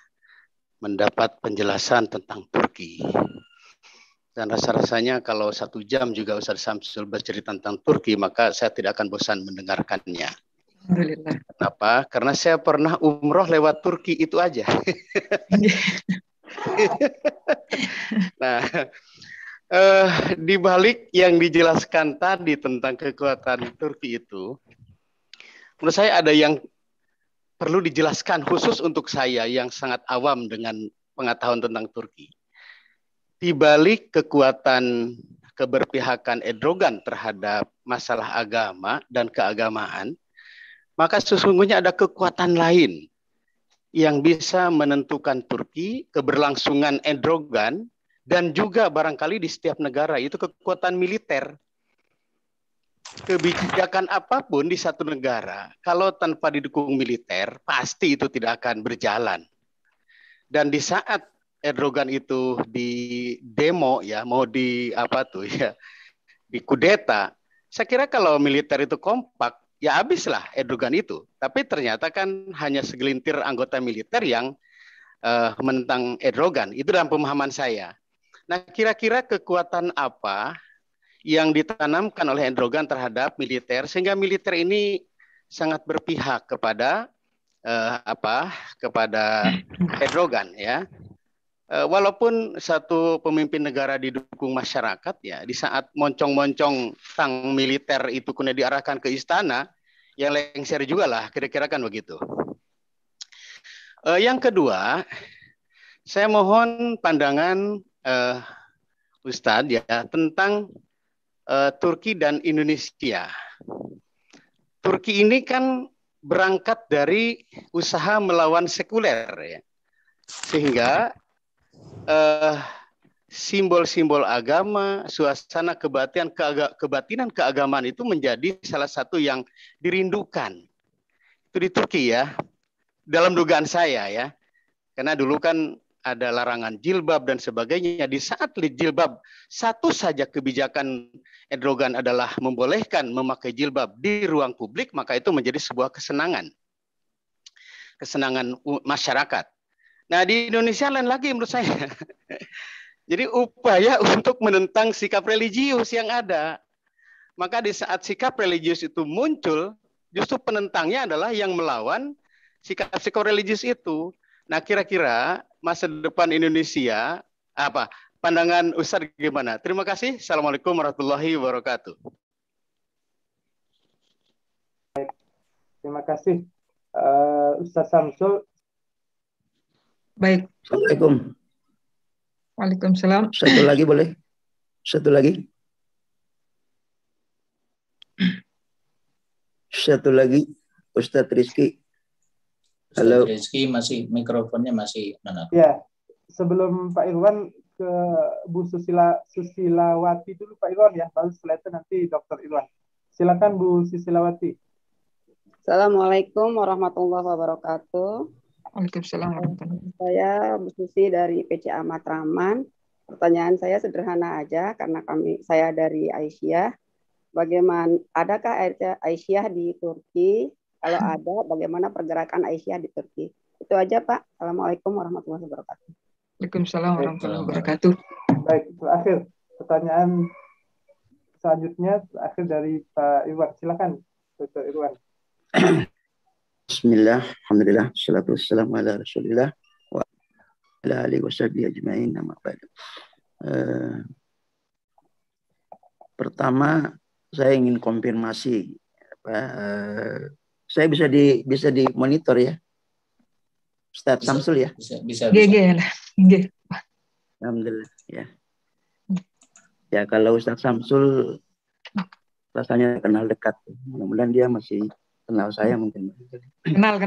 mendapat penjelasan tentang Turki. Dan rasa-rasanya kalau 1 jam juga Ustaz Samsul bercerita tentang Turki, maka saya tidak akan bosan mendengarkannya. Alhamdulillah. Kenapa? Karena saya pernah umroh lewat Turki itu aja. Nah, di balik yang dijelaskan tadi tentang kekuatan Turki itu, menurut saya ada yang perlu dijelaskan khusus untuk saya yang sangat awam dengan pengetahuan tentang Turki. Di balik kekuatan keberpihakan Erdogan terhadap masalah agama dan keagamaan, maka sesungguhnya ada kekuatan lain yang bisa menentukan Turki, keberlangsungan Erdogan, dan juga barangkali di setiap negara, itu kekuatan militer. Kebijakan apapun di satu negara, kalau tanpa didukung militer, pasti itu tidak akan berjalan. Dan di saat Erdogan itu di demo ya, mau di di kudeta, saya kira kalau militer itu kompak, ya habislah Erdogan itu. Tapi ternyata kan hanya segelintir anggota militer yang menentang Erdogan. Itu dalam pemahaman saya. Nah, kira-kira kekuatan apa yang ditanamkan oleh Erdogan terhadap militer sehingga militer ini sangat berpihak kepada kepada Erdogan ya. Walaupun satu pemimpin negara didukung masyarakat ya, di saat moncong-moncong tang militer itu kemudian diarahkan ke istana, yang lengser juga lah, kira-kira kan begitu. Yang kedua, saya mohon pandangan Ustadz ya tentang Turki dan Indonesia. Turki ini kan berangkat dari usaha melawan sekuler ya. Sehingga simbol-simbol agama, suasana kebatinan keagamaan itu menjadi salah satu yang dirindukan. Itu di Turki ya. Dalam dugaan saya ya. Karena dulu kan ada larangan jilbab dan sebagainya. Di saat jilbab, satu saja kebijakan Erdogan adalah membolehkan memakai jilbab di ruang publik, maka itu menjadi sebuah kesenangan. Kesenangan masyarakat. Nah di Indonesia lain lagi menurut saya. Jadi upaya untuk menentang sikap religius yang ada. Maka di saat sikap religius itu muncul, justru penentangnya adalah yang melawan sikap-sikap religius itu. Nah kira-kira masa depan Indonesia apa? Pandangan Ustadz gimana? Terima kasih. Assalamualaikum warahmatullahi wabarakatuh. Terima kasih Ustaz Samsul. Baik. Assalamualaikum. Waalaikumsalam. Satu lagi boleh? Satu lagi. Satu lagi, Ustadz Rizky. Halo. Ustadz Rizky masih mikrofonnya masih non. Ya, sebelum Pak Irwan ke Bu Susilawati dulu Pak Irwan ya, baru setelah itu nanti Dr. Irwan. Silakan Bu Susilawati. Assalamualaikum warahmatullahi wabarakatuh. Waalaikumsalam warahmatullahi wabarakatuh. Saya Bu Susi dari PCA Matraman. Pertanyaan saya sederhana aja karena saya dari Aisyah. Bagaimana, adakah Aisyah di Turki? Kalau ada, bagaimana pergerakan Aisyah di Turki? Itu aja Pak. Assalamualaikum warahmatullahi wabarakatuh. Waalaikumsalam warahmatullahi wabarakatuh. Baik, terakhir pertanyaan selanjutnya terakhir dari Pak Irwan. Silakan Dr. Irwan. Bismillah, alhamdulillah, salatu wassalamu ala rasulillah wa ala alihi washabihi ajma'in, nama ba'du. Pertama, saya ingin konfirmasi, saya bisa di monitor ya, Ustadz Samsul ya. Bisa. Alhamdulillah ya. Ya kalau Ustadz Samsul rasanya kenal dekat, mudah-mudahan dia masih kenal saya mungkin. Kenal.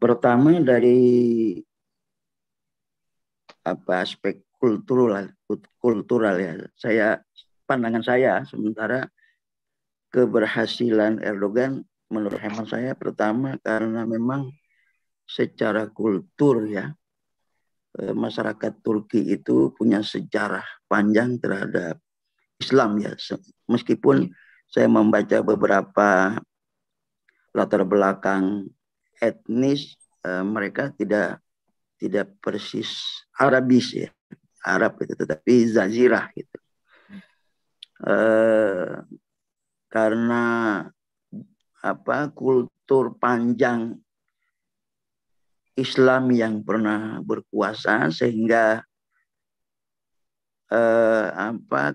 Pertama dari aspek kultural ya. Pandangan saya sementara keberhasilan Erdogan menurut hemat saya pertama karena memang secara kultur ya masyarakat Turki itu punya sejarah panjang terhadap Islam ya. Meskipun saya membaca beberapa latar belakang etnis mereka tidak persis Arabis ya, Arab itu, tetapi Zazirah gitu. Karena kultur panjang Islam yang pernah berkuasa sehingga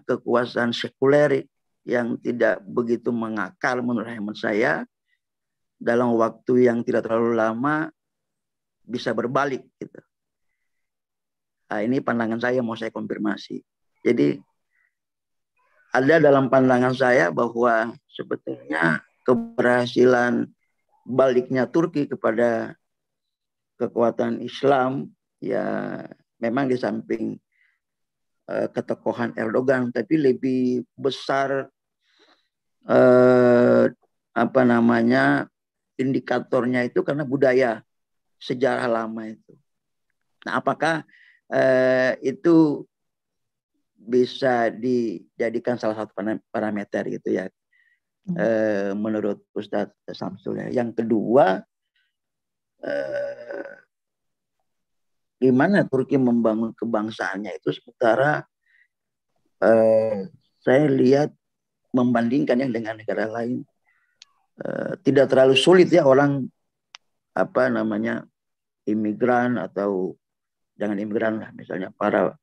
kekuasaan sekuler yang tidak begitu mengakar menurut hemat saya dalam waktu yang tidak terlalu lama bisa berbalik gitu. Nah, ini pandangan saya mau saya konfirmasi. Jadi ada dalam pandangan saya bahwa sebetulnya keberhasilan baliknya Turki kepada kekuatan Islam ya memang di samping ketokohan Erdogan, tapi lebih besar indikatornya itu karena budaya sejarah lama itu. Nah, apakah itu bisa dijadikan salah satu parameter gitu ya menurut Ustadz Samsul ya. Yang kedua, gimana Turki membangun kebangsaannya itu sementara saya lihat membandingkan yang dengan negara lain tidak terlalu sulit ya orang imigran atau jangan imigran lah misalnya para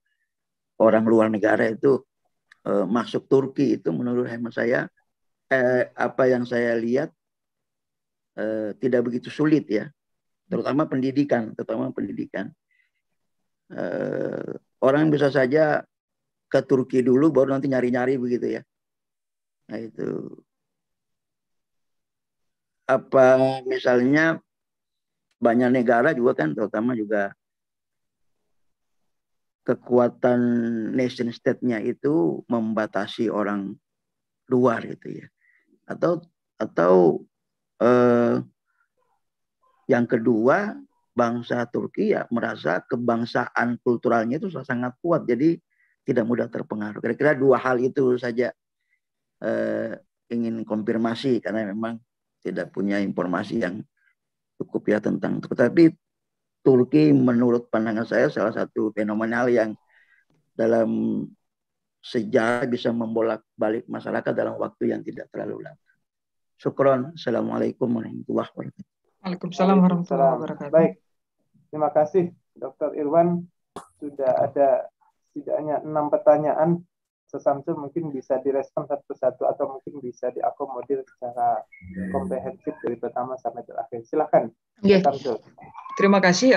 orang luar negara itu masuk Turki itu menurut hemat saya apa yang saya lihat tidak begitu sulit ya, terutama pendidikan. Orang bisa saja ke Turki dulu baru nanti nyari-nyari begitu ya. Nah itu misalnya banyak negara juga kan, terutama juga kekuatan nation state-nya itu membatasi orang luar gitu ya. Atau yang kedua, bangsa Turki ya merasa kebangsaan kulturalnya itu sangat kuat, jadi tidak mudah terpengaruh. Kira-kira dua hal itu saja ingin konfirmasi karena memang tidak punya informasi yang cukup ya tentang itu. Tapi Turki menurut pandangan saya salah satu fenomenal yang dalam sejarah bisa membolak-balik masyarakat dalam waktu yang tidak terlalu lama. Syukron. Assalamualaikum warahmatullahi wabarakatuh. Waalaikumsalam warahmatullahi wabarakatuh. Baik, terima kasih Dr. Irwan. Sudah ada setidaknya 6 pertanyaan. Sesamsul mungkin bisa direspon satu persatu atau mungkin bisa diakomodir secara komprehensif dari pertama sampai terakhir. Silakan. Yeah. Terima kasih.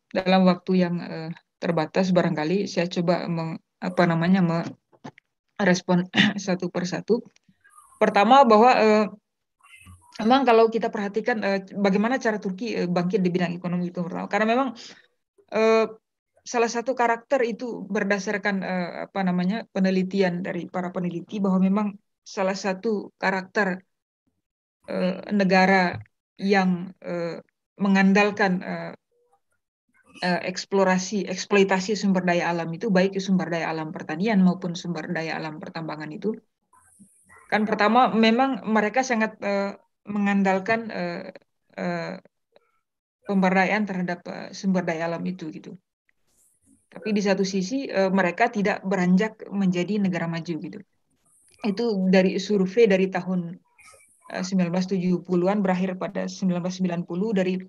Dalam waktu yang terbatas barangkali saya coba merespon satu persatu. Pertama bahwa memang kalau kita perhatikan bagaimana cara Turki bangkit di bidang ekonomi itu pertama. Karena memang salah satu karakter itu berdasarkan penelitian dari para peneliti bahwa memang salah satu karakter negara yang mengandalkan eksploitasi sumber daya alam itu, baik sumber daya alam pertanian maupun sumber daya alam pertambangan itu kan pertama memang mereka sangat mengandalkan pemberdayaan terhadap sumber daya alam itu gitu. Tapi di satu sisi mereka tidak beranjak menjadi negara maju gitu. Itu dari survei dari tahun 1970-an berakhir pada 1990 dari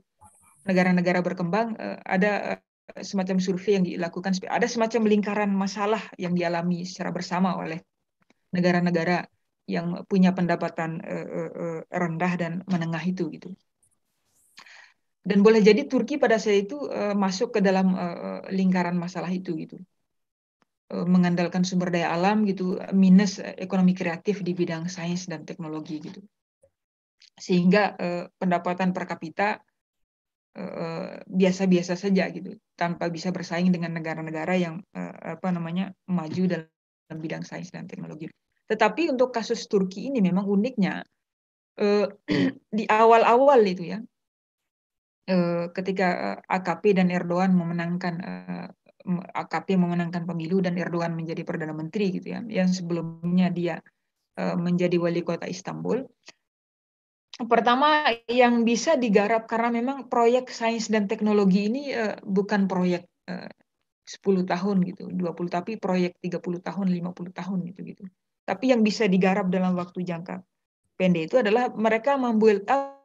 negara-negara berkembang ada semacam survei yang dilakukan, ada semacam lingkaran masalah yang dialami secara bersama oleh negara-negara yang punya pendapatan rendah dan menengah itu gitu. Dan boleh jadi Turki pada saat itu masuk ke dalam lingkaran masalah itu gitu. Mengandalkan sumber daya alam gitu minus ekonomi kreatif di bidang sains dan teknologi gitu. sehingga pendapatan per kapita biasa-biasa saja gitu, tanpa bisa bersaing dengan negara-negara yang maju dalam bidang sains dan teknologi. Tetapi untuk kasus Turki ini memang uniknya di awal-awal itu ya, ketika AKP dan Erdogan memenangkan AKP memenangkan pemilu dan Erdogan menjadi perdana menteri gitu ya, yang sebelumnya dia menjadi wali kota Istanbul. Pertama yang bisa digarap karena memang proyek sains dan teknologi ini bukan proyek 10 tahun gitu, 20, tapi proyek 30 tahun, 50 tahun gitu. Tapi yang bisa digarap dalam waktu jangka pendek itu adalah mereka membuild up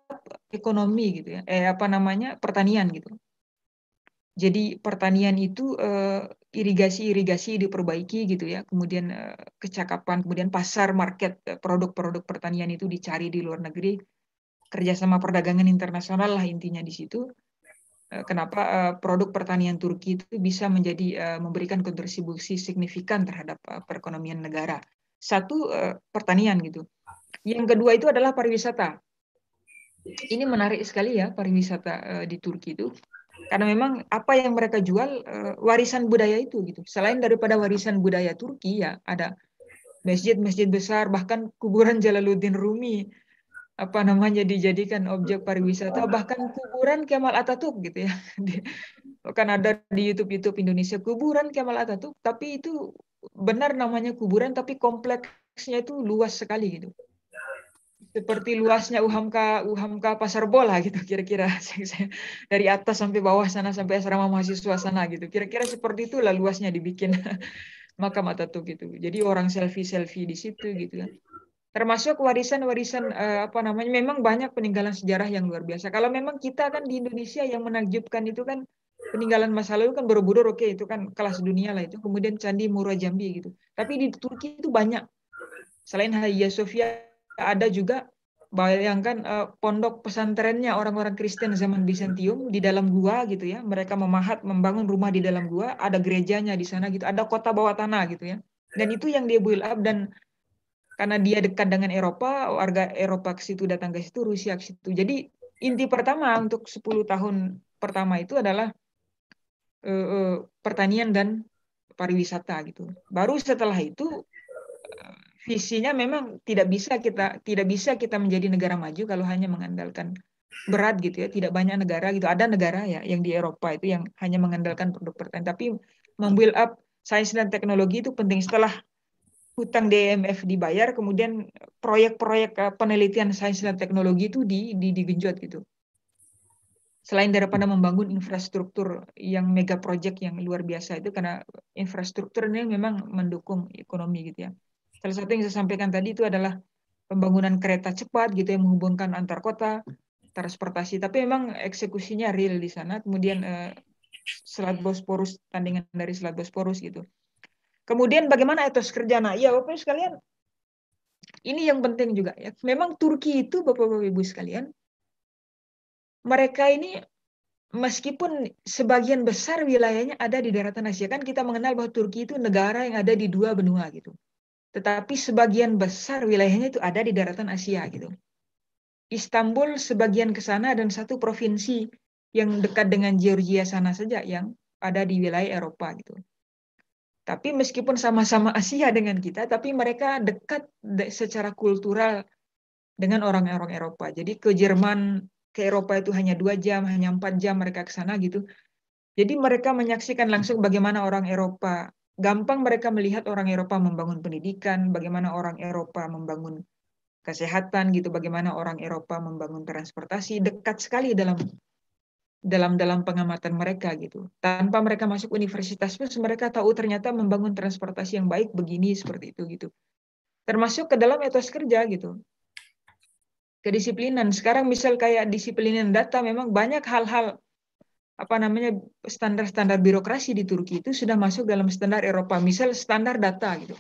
ekonomi gitu ya, pertanian gitu. Jadi pertanian itu irigasi diperbaiki gitu ya, kemudian kecakapan, kemudian pasar market produk-produk pertanian itu dicari di luar negeri. Kerjasama perdagangan internasional lah intinya di situ. Kenapa produk pertanian Turki itu bisa menjadi memberikan kontribusi signifikan terhadap perekonomian negara. Satu, pertanian gitu. Yang kedua itu adalah pariwisata. Ini menarik sekali ya pariwisata di Turki itu, karena memang apa yang mereka jual warisan budaya itu gitu. Selain daripada warisan budaya Turki ya ada masjid-masjid besar, bahkan kuburan Jalaluddin Rumi dijadikan objek pariwisata, bahkan kuburan Kemal Atatürk gitu ya. Kan ada di YouTube Indonesia kuburan Kemal Atatürk, tapi itu benar namanya kuburan, tapi kompleksnya itu luas sekali gitu. Seperti luasnya UHAMKA Pasar Bola gitu kira-kira. Dari atas sampai bawah sana, sampai asrama mahasiswa sana gitu. Kira-kira seperti itulah luasnya dibikin makam Atatürk gitu. Jadi orang selfie di situ gitu kan. Termasuk warisan-warisan memang banyak peninggalan sejarah yang luar biasa. Kalau memang kita kan di Indonesia yang menakjubkan itu kan peninggalan masa lalu kan Borobudur, oke, itu kan kelas dunia lah itu. Kemudian Candi Muara Jambi gitu. Tapi di Turki itu banyak. Selain Hagia Sophia ada juga, bayangkan pondok pesantrennya orang-orang Kristen zaman Bizantium di dalam gua gitu ya. Mereka membangun rumah di dalam gua, ada gerejanya di sana gitu, ada kota bawah tanah gitu ya. Dan itu yang dia build up, dan karena dia dekat dengan Eropa, warga Eropa ke situ datang ke situ, Rusia ke situ. Jadi inti pertama untuk 10 tahun pertama itu adalah pertanian dan pariwisata gitu. Baru setelah itu visinya memang tidak bisa kita menjadi negara maju kalau hanya mengandalkan berat gitu ya. Tidak banyak negara gitu. Ada negara ya yang di Eropa itu yang hanya mengandalkan produk pertanian. Tapi membuild up sains dan teknologi itu penting. Setelah hutang IMF dibayar, kemudian proyek-proyek penelitian sains dan teknologi itu digenjot gitu. Selain daripada membangun infrastruktur yang mega project yang luar biasa itu, karena infrastrukturnya memang mendukung ekonomi gitu ya. Salah satu yang saya sampaikan tadi itu adalah pembangunan kereta cepat gitu yang menghubungkan antar kota, transportasi. Tapi memang eksekusinya real di sana. Kemudian Selat Bosporus, tandingan dari Selat Bosporus gitu. Kemudian bagaimana etos kerja? Nah, ya Bapak Ibu sekalian, ini yang penting juga ya. Memang Turki itu Bapak Ibu sekalian, mereka ini meskipun sebagian besar wilayahnya ada di daratan Asia, kan kita mengenal bahwa Turki itu negara yang ada di 2 benua gitu. Tetapi sebagian besar wilayahnya itu ada di daratan Asia gitu. Istanbul sebagian ke sana dan satu provinsi yang dekat dengan Georgia sana saja yang ada di wilayah Eropa gitu. Tapi meskipun sama-sama Asia dengan kita, tapi mereka dekat secara kultural dengan orang-orang Eropa. Jadi ke Jerman, ke Eropa itu hanya 2 jam, hanya 4 jam mereka ke sana gitu. Jadi mereka menyaksikan langsung bagaimana orang Eropa, gampang mereka melihat orang Eropa membangun pendidikan, bagaimana orang Eropa membangun kesehatan gitu, bagaimana orang Eropa membangun transportasi, dekat sekali dalam pengamatan mereka gitu. Tanpa mereka masuk universitas pun mereka tahu ternyata membangun transportasi yang baik begini, seperti itu gitu. Termasuk ke dalam etos kerja gitu. Kedisiplinan. Sekarang misal kayak disiplinan data, memang banyak hal-hal standar-standar birokrasi di Turki itu sudah masuk dalam standar Eropa. Misal standar data gitu.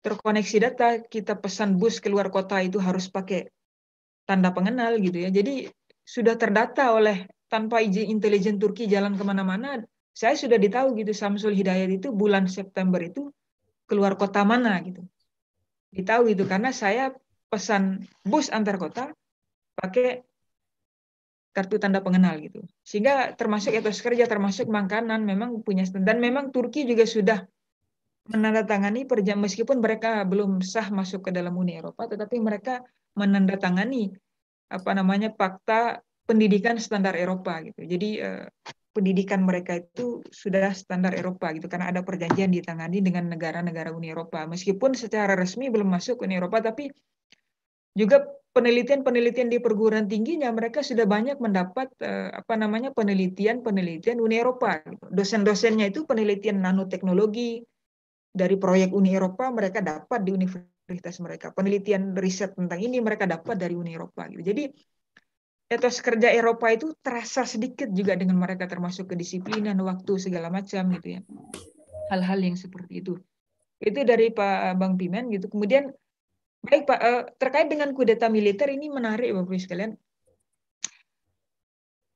Terkoneksi data, kita pesan bus keluar kota itu harus pakai tanda pengenal gitu ya. Jadi sudah terdata oleh, tanpa izin intelijen Turki jalan kemana-mana, saya sudah ditahu gitu Samsul Hidayat itu bulan September itu keluar kota mana gitu. Ditahu itu karena saya pesan bus antar kota, pakai kartu tanda pengenal gitu. Sehingga termasuk etos kerja, termasuk makanan memang punya dan memang Turki juga sudah menandatangani perjanjian meskipun mereka belum sah masuk ke dalam Uni Eropa, tetapi mereka menandatangani fakta pendidikan standar Eropa gitu. Jadi pendidikan mereka itu sudah standar Eropa gitu karena ada perjanjian ditangani dengan negara-negara Uni Eropa. Meskipun secara resmi belum masuk Uni Eropa, tapi juga penelitian-penelitian di perguruan tingginya mereka sudah banyak mendapat penelitian Uni Eropa. Dosen-dosennya itu penelitian nanoteknologi dari proyek Uni Eropa mereka dapat di universitas mereka. Penelitian riset tentang ini mereka dapat dari Uni Eropa. Gitu. Jadi etos kerja Eropa itu terasa sedikit juga dengan mereka termasuk kedisiplinan waktu segala macam gitu ya. Hal-hal yang seperti itu. Itu dari Pak Bang Pimen gitu. Kemudian baik Pak, terkait dengan kudeta militer ini menarik Bapak Ibu sekalian.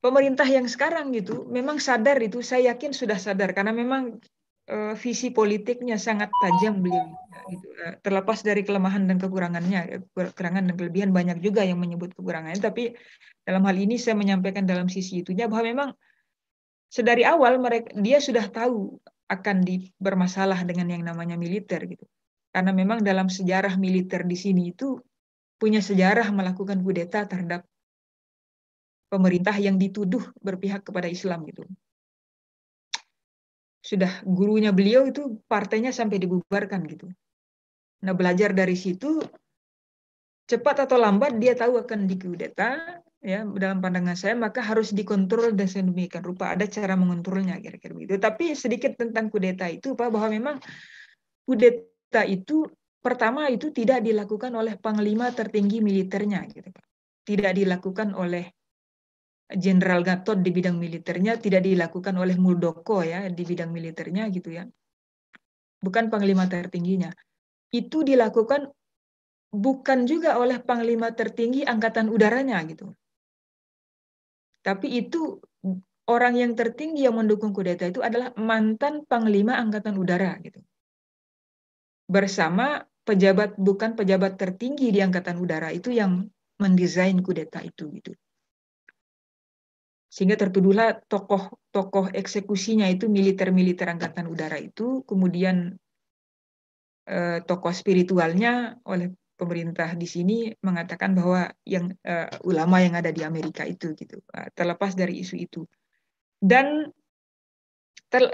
Pemerintah yang sekarang gitu memang sadar itu, saya yakin sudah sadar karena memang visi politiknya sangat tajam beliau gitu. Terlepas dari kelemahan dan kekurangannya, kekurangan dan kelebihan banyak juga yang menyebut kekurangannya, tapi dalam hal ini saya menyampaikan dalam sisi itunya bahwa memang sedari awal dia sudah tahu akan bermasalah dengan yang namanya militer gitu. Karena memang dalam sejarah militer di sini itu punya sejarah melakukan kudeta terhadap pemerintah yang dituduh berpihak kepada Islam gitu. Sudah gurunya beliau itu partainya sampai dibubarkan gitu. Nah, belajar dari situ cepat atau lambat dia tahu akan dikudeta ya, dalam pandangan saya maka harus dikontrol dan sedemikian rupa ada cara mengontrolnya kira-kira begitu. Tapi sedikit tentang kudeta itu Pak, bahwa memang kudeta itu pertama itu tidak dilakukan oleh panglima tertinggi militernya gitu Pak. Tidak dilakukan oleh Jenderal Gatot di bidang militernya, tidak dilakukan oleh Muldoko ya di bidang militernya gitu ya. Bukan panglima tertingginya. Itu dilakukan bukan juga oleh panglima tertinggi angkatan udaranya gitu. Tapi itu orang yang tertinggi yang mendukung kudeta itu adalah mantan panglima angkatan udara gitu. Bersama pejabat, bukan pejabat tertinggi di angkatan udara itu yang mendesain kudeta itu gitu. Sehingga tertuduhlah tokoh eksekusinya itu militer-militer angkatan udara itu, kemudian tokoh spiritualnya oleh pemerintah di sini mengatakan bahwa yang ulama yang ada di Amerika itu gitu. Terlepas dari isu itu. Dan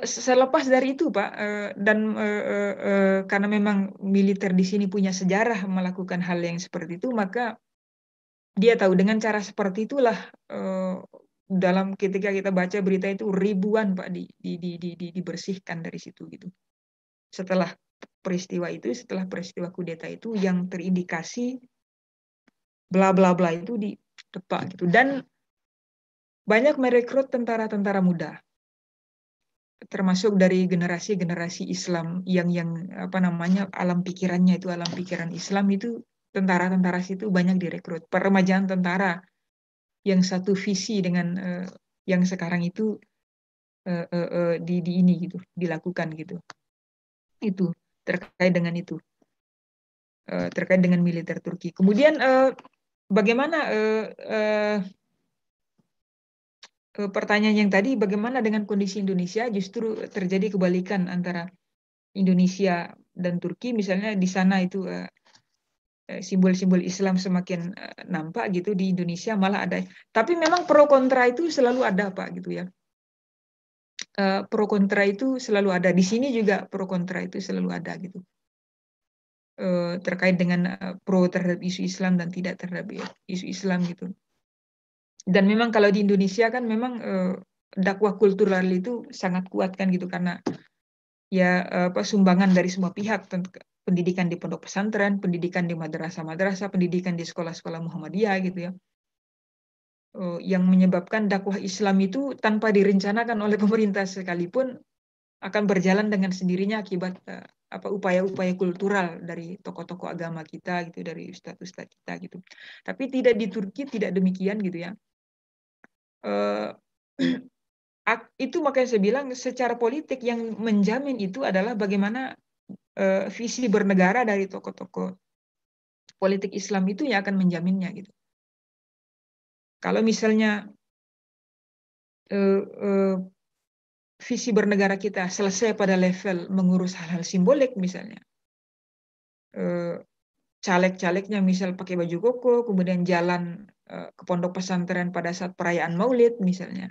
selepas dari itu Pak, karena memang militer di sini punya sejarah melakukan hal yang seperti itu, maka dia tahu dengan cara seperti itulah dalam ketika kita baca berita itu ribuan Pak dibersihkan dari situ gitu. Setelah peristiwa kudeta itu yang terindikasi bla bla bla itu ditepak gitu. Dan banyak merekrut tentara-tentara muda. Termasuk dari generasi-generasi Islam yang alam pikiran Islam itu tentara-tentara situ banyak direkrut. Peremajaan tentara yang satu visi dengan yang sekarang itu ini gitu dilakukan gitu. Itu terkait dengan itu, terkait dengan militer Turki. Kemudian bagaimana pertanyaan yang tadi, bagaimana dengan kondisi Indonesia? Justru terjadi kebalikan antara Indonesia dan Turki. Misalnya di sana itu simbol-simbol Islam semakin nampak gitu, di Indonesia malah ada. Tapi memang pro kontra itu selalu ada Pak gitu ya. Pro kontra itu selalu ada. Di sini juga pro kontra itu selalu ada gitu. Terkait dengan pro terhadap isu Islam dan tidak terhadap isu Islam gitu. Dan memang kalau di Indonesia kan memang dakwah kultural itu sangat kuat kan gitu, karena ya sumbangan dari semua pihak, pendidikan di pondok pesantren, pendidikan di madrasah-madrasah, pendidikan di sekolah-sekolah Muhammadiyah gitu ya. Yang menyebabkan dakwah Islam itu tanpa direncanakan oleh pemerintah sekalipun akan berjalan dengan sendirinya akibat upaya-upaya kultural dari tokoh-tokoh agama kita gitu, dari ustadz-ustadz kita gitu. Tapi tidak di Turki, tidak demikian gitu ya. Itu makanya saya bilang secara politik yang menjamin itu adalah bagaimana visi bernegara dari tokoh-tokoh politik Islam itu yang akan menjaminnya gitu. Kalau misalnya visi bernegara kita selesai pada level mengurus hal-hal simbolik misalnya, caleg-calegnya misal pakai baju koko, kemudian jalan ke pondok pesantren pada saat perayaan Maulid misalnya.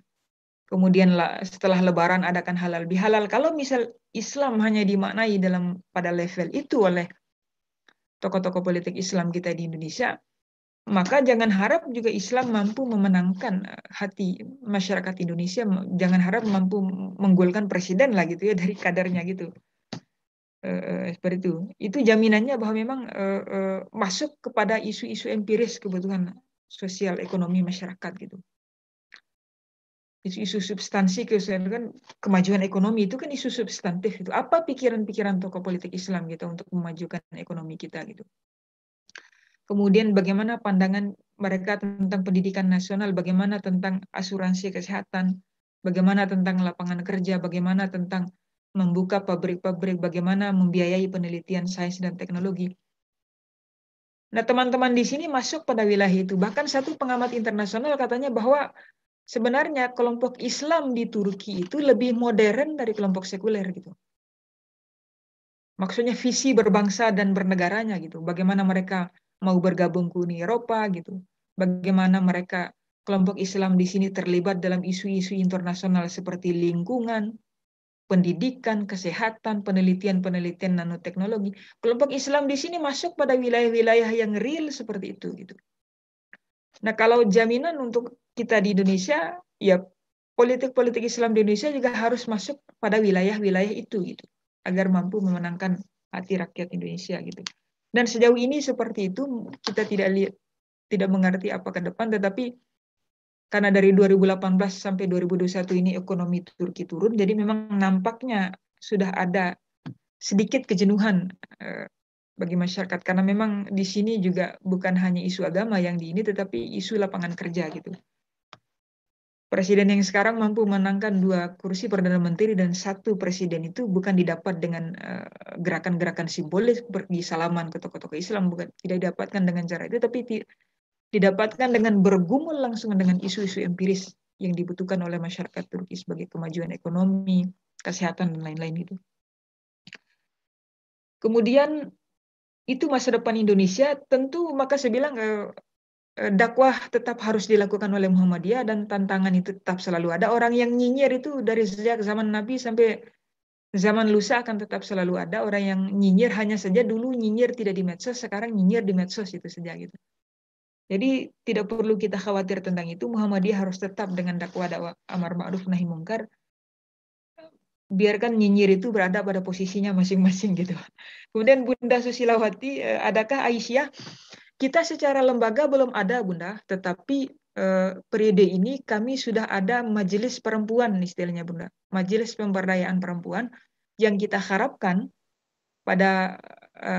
Kemudian setelah Lebaran adakan halal bihalal. Kalau misal Islam hanya dimaknai pada level itu oleh tokoh-tokoh politik Islam kita di Indonesia, maka jangan harap juga Islam mampu memenangkan hati masyarakat Indonesia. Jangan harap mampu menggolkan presiden lah gitu ya dari kadernya gitu. Seperti itu. Itu jaminannya bahwa memang masuk kepada isu-isu empiris kebutuhan sosial ekonomi masyarakat gitu. Isu-isu substansi kan kemajuan ekonomi itu kan isu substantif itu. Apa pikiran-pikiran tokoh politik Islam gitu untuk memajukan ekonomi kita gitu. Kemudian bagaimana pandangan mereka tentang pendidikan nasional, bagaimana tentang asuransi kesehatan, bagaimana tentang lapangan kerja, bagaimana tentang membuka pabrik-pabrik, bagaimana membiayai penelitian sains dan teknologi. Nah, teman-teman di sini masuk pada wilayah itu. Bahkan satu pengamat internasional katanya bahwa sebenarnya kelompok Islam di Turki itu lebih modern dari kelompok sekuler gitu. Maksudnya visi berbangsa dan bernegaranya gitu. Bagaimana mereka mau bergabung ke Uni Eropa gitu. Bagaimana mereka kelompok Islam di sini terlibat dalam isu-isu internasional seperti lingkungan, pendidikan, kesehatan, penelitian nanoteknologi. Kelompok Islam di sini masuk pada wilayah-wilayah yang real seperti itu gitu. Nah, kalau jaminan untuk kita di Indonesia, ya politik-politik Islam di Indonesia juga harus masuk pada wilayah-wilayah itu gitu, agar mampu memenangkan hati rakyat Indonesia gitu. Dan sejauh ini seperti itu kita tidak mengerti apa ke depan, tetapi karena dari 2018 sampai 2021 ini ekonomi Turki turun, jadi memang nampaknya sudah ada sedikit kejenuhan bagi masyarakat, karena memang di sini juga bukan hanya isu agama yang tetapi isu lapangan kerja gitu. Presiden yang sekarang mampu menangkan 2 kursi Perdana Menteri dan 1 presiden itu bukan didapat dengan gerakan-gerakan simbolis seperti salaman ke tokoh-tokoh Islam, bukan, tidak didapatkan dengan cara itu, tapi didapatkan dengan bergumul langsung dengan isu-isu empiris yang dibutuhkan oleh masyarakat Turki sebagai kemajuan ekonomi, kesehatan, dan lain-lain itu. Kemudian itu masa depan Indonesia, tentu maka saya bilang dakwah tetap harus dilakukan oleh Muhammadiyah dan tantangan itu tetap selalu ada. Orang yang nyinyir itu dari sejak zaman Nabi sampai zaman lusa akan tetap selalu ada. Orang yang nyinyir, hanya saja dulu nyinyir tidak di medsos, sekarang nyinyir di medsos itu saja gitu. Jadi tidak perlu kita khawatir tentang itu. Muhammadiyah harus tetap dengan dakwah amar ma'ruf nahi mungkar. Biarkan nyinyir itu berada pada posisinya masing-masing gitu. Kemudian Bunda Susilawati, adakah Aisyah? Kita secara lembaga belum ada Bunda, tetapi periode ini kami sudah ada majelis perempuan istilahnya Bunda. Majelis pemberdayaan perempuan yang kita harapkan pada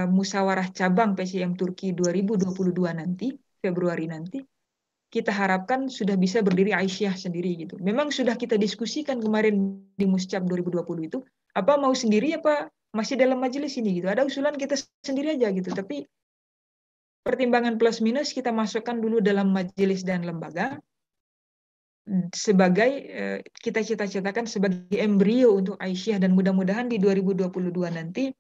musyawarah cabang PCM Turki 2022 nanti, Februari nanti, kita harapkan sudah bisa berdiri Aisyah sendiri gitu. Memang sudah kita diskusikan kemarin di Muscap 2020 itu, apa mau sendiri apa masih dalam majelis ini gitu. Ada usulan kita sendiri aja gitu, tapi pertimbangan plus minus kita masukkan dulu dalam majelis dan lembaga sebagai kita cita-citakan sebagai embrio untuk Aisyah, dan mudah-mudahan di 2022 nanti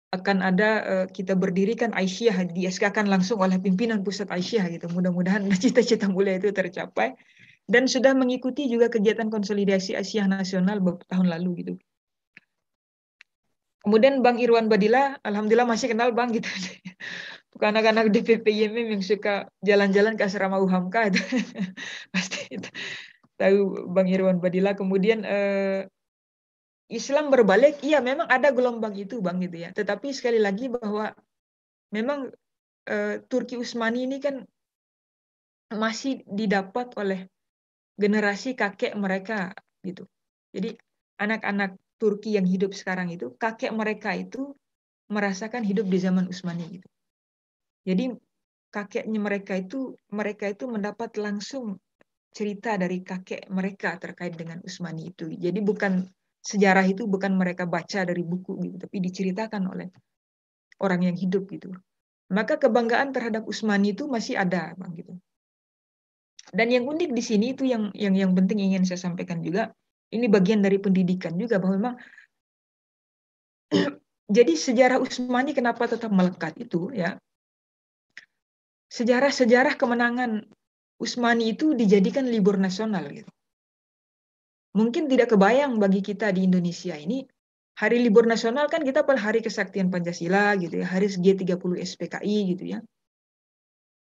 akan ada kita berdirikan Aisyah, di SK-kan langsung oleh pimpinan pusat Aisyah gitu. Mudah-mudahan cita-cita mulia itu tercapai, dan sudah mengikuti juga kegiatan konsolidasi Aisyah nasional beberapa tahun lalu gitu. Kemudian Bang Irwan Badila, alhamdulillah masih kenal Bang gitu. Bukan anak-anak DPP YMM yang suka jalan-jalan ke asrama UHAMKA itu. Pasti itu. Tahu Bang Irwan Badila. Kemudian Islam berbalik, iya memang ada gelombang itu Bang gitu ya. Tetapi sekali lagi bahwa memang Turki Utsmani ini kan masih didapat oleh generasi kakek mereka gitu. Jadi anak-anak Turki yang hidup sekarang itu, kakek mereka itu merasakan hidup di zaman Utsmani gitu. Jadi kakeknya mereka itu mendapat langsung cerita dari kakek mereka terkait dengan Utsmani itu. Jadi bukan sejarah itu bukan mereka baca dari buku gitu, tapi diceritakan oleh orang yang hidup gitu. Maka kebanggaan terhadap Utsmani itu masih ada Bang gitu. Dan yang unik di sini itu yang penting ingin saya sampaikan juga, ini bagian dari pendidikan juga bahwa memang jadi sejarah Utsmani kenapa tetap melekat itu ya. Sejarah kemenangan Utsmani itu dijadikan libur nasional gitu. Mungkin tidak kebayang bagi kita di Indonesia ini hari libur nasional kan kita pada hari kesaktian Pancasila gitu ya, hari G30 SPKI gitu ya.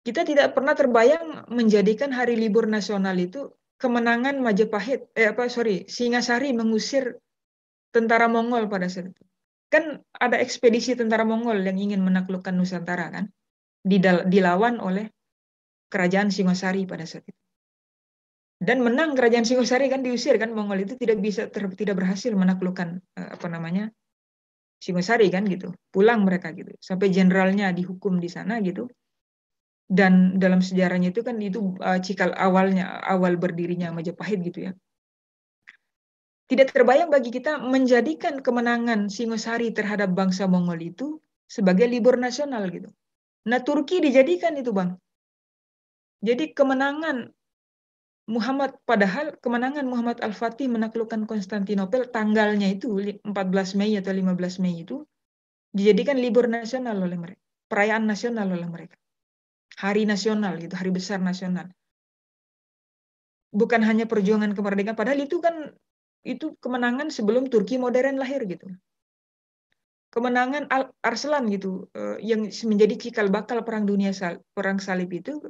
Kita tidak pernah terbayang menjadikan hari libur nasional itu kemenangan Majapahit, Singasari mengusir tentara Mongol pada saat itu. Kan ada ekspedisi tentara Mongol yang ingin menaklukkan Nusantara kan, dilawan oleh kerajaan Singasari pada saat itu. Dan menang kerajaan Singasari kan, diusir kan, Mongol itu tidak berhasil menaklukkan Singasari kan gitu. Pulang mereka gitu. Sampai jenderalnya dihukum di sana gitu. Dan dalam sejarahnya itu kan itu cikal awal berdirinya Majapahit gitu ya. Tidak terbayang bagi kita menjadikan kemenangan Singosari terhadap bangsa Mongol itu sebagai libur nasional gitu. Nah, Turki dijadikan itu, Bang. Jadi kemenangan Muhammad Al-Fatih menaklukkan Konstantinopel tanggalnya itu 14 Mei atau 15 Mei itu dijadikan libur nasional oleh mereka, perayaan nasional oleh mereka. Hari nasional gitu, hari besar nasional. Bukan hanya perjuangan kemerdekaan, padahal itu kemenangan sebelum Turki modern lahir gitu. Kemenangan Arslan gitu, yang menjadi cikal bakal perang salib itu,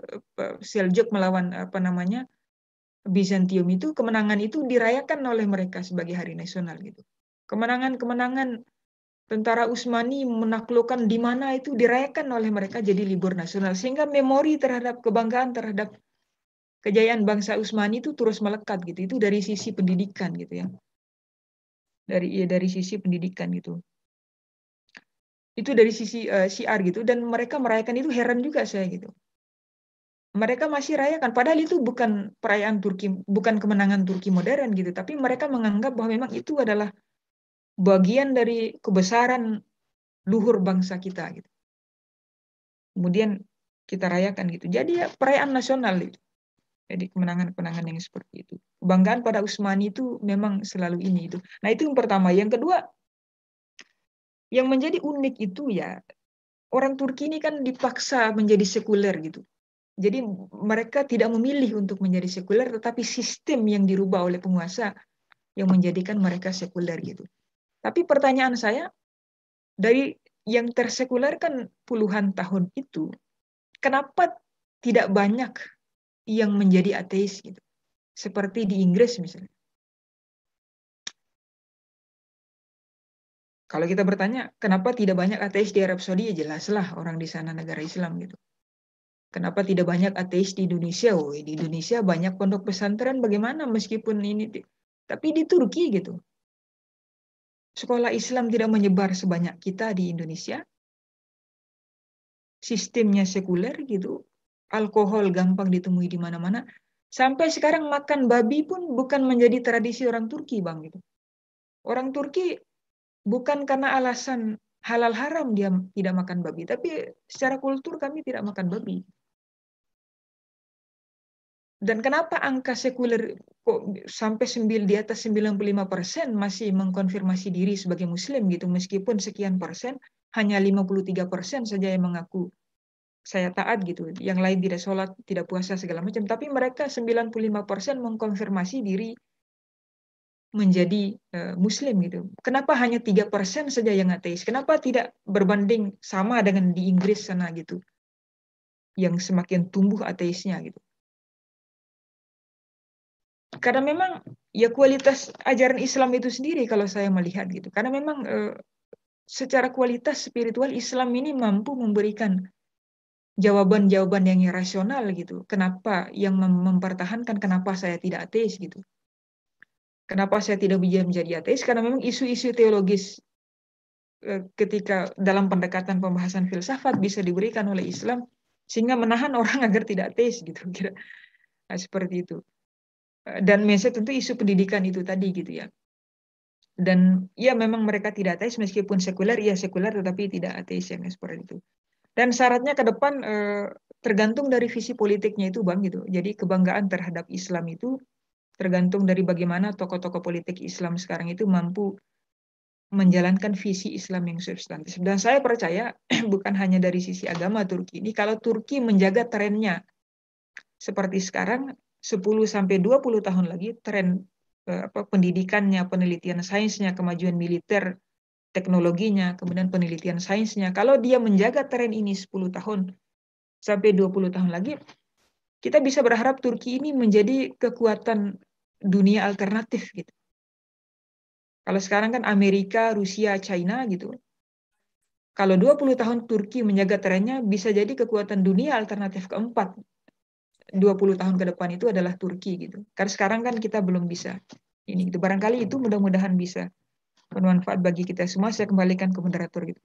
Seljuk melawan Bizantium itu, kemenangan itu dirayakan oleh mereka sebagai hari nasional gitu. Kemenangan tentara Utsmani menaklukkan di mana itu dirayakan oleh mereka jadi libur nasional, sehingga memori terhadap kebanggaan terhadap kejayaan bangsa Utsmani itu terus melekat gitu. Itu dari sisi pendidikan gitu ya. Dari sisi pendidikan gitu. Itu dari sisi syiar gitu, dan mereka merayakan itu, heran juga saya gitu. Mereka masih rayakan, padahal itu bukan perayaan Turki, bukan kemenangan Turki modern gitu, tapi mereka menganggap bahwa memang itu adalah bagian dari kebesaran luhur bangsa kita gitu. Kemudian kita rayakan gitu. Jadi ya perayaan nasional itu. Jadi kemenangan-kemenangan yang seperti itu. Kebanggaan pada Utsmani itu memang selalu ini itu. Nah, itu yang pertama. Yang kedua, yang menjadi unik itu ya, orang Turki ini kan dipaksa menjadi sekuler gitu. Jadi mereka tidak memilih untuk menjadi sekuler, tetapi sistem yang dirubah oleh penguasa yang menjadikan mereka sekuler gitu. Tapi pertanyaan saya, dari yang tersekuler kan puluhan tahun itu, kenapa tidak banyak yang menjadi ateis gitu? Seperti di Inggris misalnya. Kalau kita bertanya, kenapa tidak banyak ateis di Arab Saudi? Ya jelaslah orang di sana negara Islam gitu. Kenapa tidak banyak ateis di Indonesia? Oh, di Indonesia banyak pondok pesantren, bagaimana meskipun ini. Tapi di Turki gitu, sekolah Islam tidak menyebar sebanyak kita di Indonesia. Sistemnya sekuler gitu. Alkohol gampang ditemui di mana-mana. Sampai sekarang makan babi pun bukan menjadi tradisi orang Turki, Bang gitu. Orang Turki bukan karena alasan halal haram dia tidak makan babi, tapi secara kultur kami tidak makan babi. Dan kenapa angka sekuler kok sampai di atas 95% masih mengkonfirmasi diri sebagai Muslim gitu, meskipun sekian persen, hanya 53% saja yang mengaku saya taat gitu, yang lain tidak sholat, tidak puasa segala macam, tapi mereka 95% mengkonfirmasi diri menjadi Muslim gitu. Kenapa hanya 3% saja yang ateis? Kenapa tidak berbanding sama dengan di Inggris sana gitu, yang semakin tumbuh ateisnya gitu? Karena memang ya kualitas ajaran Islam itu sendiri kalau saya melihat gitu. Karena memang secara kualitas spiritual Islam ini mampu memberikan jawaban-jawaban yang rasional gitu. Kenapa yang mempertahankan kenapa saya tidak ateis gitu. Kenapa saya tidak bisa menjadi ateis? Karena memang isu-isu teologis ketika dalam pendekatan pembahasan filsafat bisa diberikan oleh Islam sehingga menahan orang agar tidak ateis gitu kira. Nah, seperti itu. Dan tentu isu pendidikan itu tadi gitu ya. Dan ya memang mereka tidak ateis meskipun sekuler, ya sekuler tetapi tidak ateis yang seperti itu. Dan syaratnya ke depan tergantung dari visi politiknya itu Bang gitu. Jadi kebanggaan terhadap Islam itu tergantung dari bagaimana tokoh-tokoh politik Islam sekarang itu mampu menjalankan visi Islam yang substantif. Dan saya percaya bukan hanya dari sisi agama Turki ini, kalau Turki menjaga trennya seperti sekarang, 10-20 tahun lagi tren pendidikannya, penelitian sainsnya, kemajuan militer, teknologinya, kemudian penelitian sainsnya, kalau dia menjaga tren ini 10 tahun sampai 20 tahun lagi, kita bisa berharap Turki ini menjadi kekuatan dunia alternatif gitu. Kalau sekarang kan Amerika, Rusia, China gitu. Kalau 20 tahun Turki menjaga trennya, bisa jadi kekuatan dunia alternatif keempat. 20 tahun ke depan itu adalah Turki gitu. Karena sekarang kan kita belum bisa. Ini gitu. Barangkali itu mudah-mudahan bisa bermanfaat bagi kita semua. Saya kembalikan ke moderator gitu.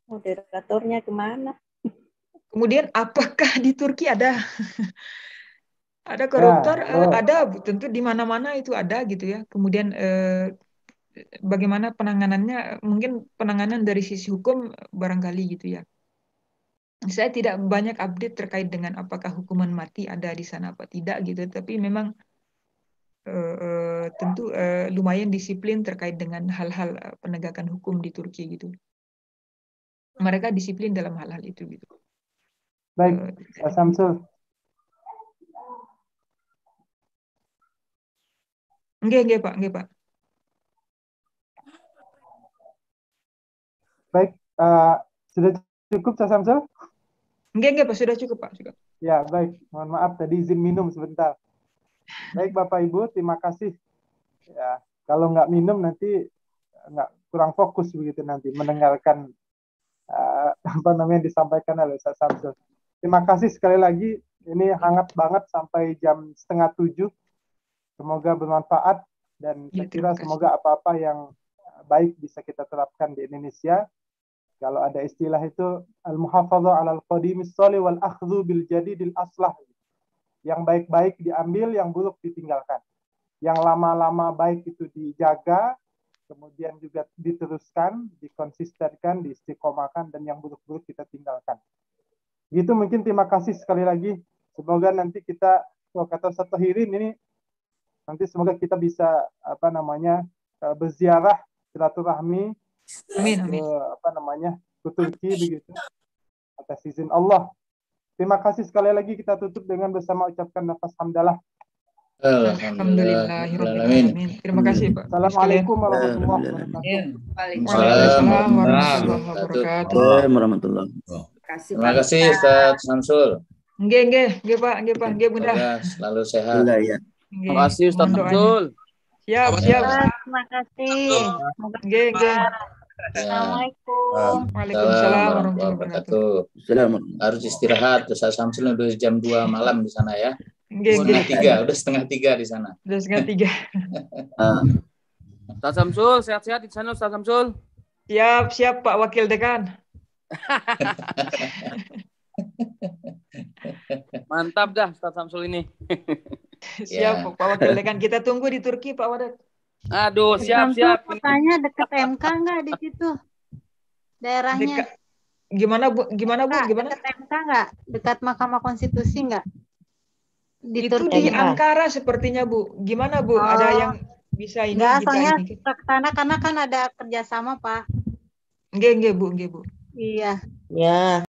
Moderatornya kemana? Kemudian apakah di Turki ada koruptor? Ada, tentu di mana-mana itu ada gitu ya. Kemudian bagaimana penanganannya? Mungkin penanganan dari sisi hukum barangkali gitu ya. Saya tidak banyak update terkait dengan apakah hukuman mati ada di sana apa tidak gitu. Tapi memang tentu lumayan disiplin terkait dengan hal-hal penegakan hukum di Turki gitu. Mereka disiplin dalam hal-hal itu gitu. Baik, Pak Samsul. Nggih, Pak. Baik, sudah cukup Pak Samsul? Nggih, Pak, sudah cukup, Pak. Cukup. Ya, baik. Mohon maaf tadi izin minum sebentar. Baik, Bapak Ibu, terima kasih. Ya, kalau nggak minum nanti nggak kurang fokus begitu nanti mendengarkan disampaikan oleh Ustaz Samsul. Terima kasih sekali lagi. Ini hangat banget sampai jam 6:30. Semoga bermanfaat dan saya kira semoga apa-apa yang baik bisa kita terapkan di Indonesia. Kalau ada istilah itu al-muhafadzah 'alal qadimis shalih wal akhdhu bil jadidil aslah. Yang baik-baik diambil, yang buruk ditinggalkan. Yang lama-lama baik itu dijaga, kemudian juga diteruskan, dikonsistenkan, diistiqomahkan, dan yang buruk-buruk kita tinggalkan. Gitu mungkin, terima kasih sekali lagi. Semoga nanti kita, kata satu hirin ini, nanti semoga kita bisa berziarah silaturahmi ke Turki begitu atas izin Allah. Terima kasih sekali lagi, kita tutup dengan bersama ucapkan nafas hamdalah. Alhamdulillahirrahmanirrahim. Terima kasih Pak. Assalamualaikum warahmatullahi wabarakatuh. Waalaikumsalam warahmatullahi wabarakatuh. Terima kasih Ustaz Samsul. Nggih Pak, Bunda. Selalu sehat. Terima kasih Ustaz Samsul. Siap. Terima kasih. Nggih. Assalamualaikum. Waalaikumsalam warahmatullahi wabarakatuh. Harus istirahat. Ustaz Samsul udah jam 2 malam di sana ya. Udah setengah tiga di sana. Udah setengah tiga. Ustaz Samsul, sehat-sehat di sana Ustaz Samsul. Siap Pak Wakil Dekan. Mantap dah Ustaz Samsul ini. Siap Pak Wakil Dekan. Kita tunggu di Turki Pak Wadat. Aduh, siap. Tanya dekat MK nggak di situ daerahnya? Gimana Bu? Gimana? Dekat MK nggak? Dekat Mahkamah Konstitusi nggak? Itu di Ankara sepertinya Bu. Gimana Bu? Ada yang bisa ini? Nggak, soalnya ke sana karena kan ada kerjasama Pak. Nggih Bu. Iya. Ya.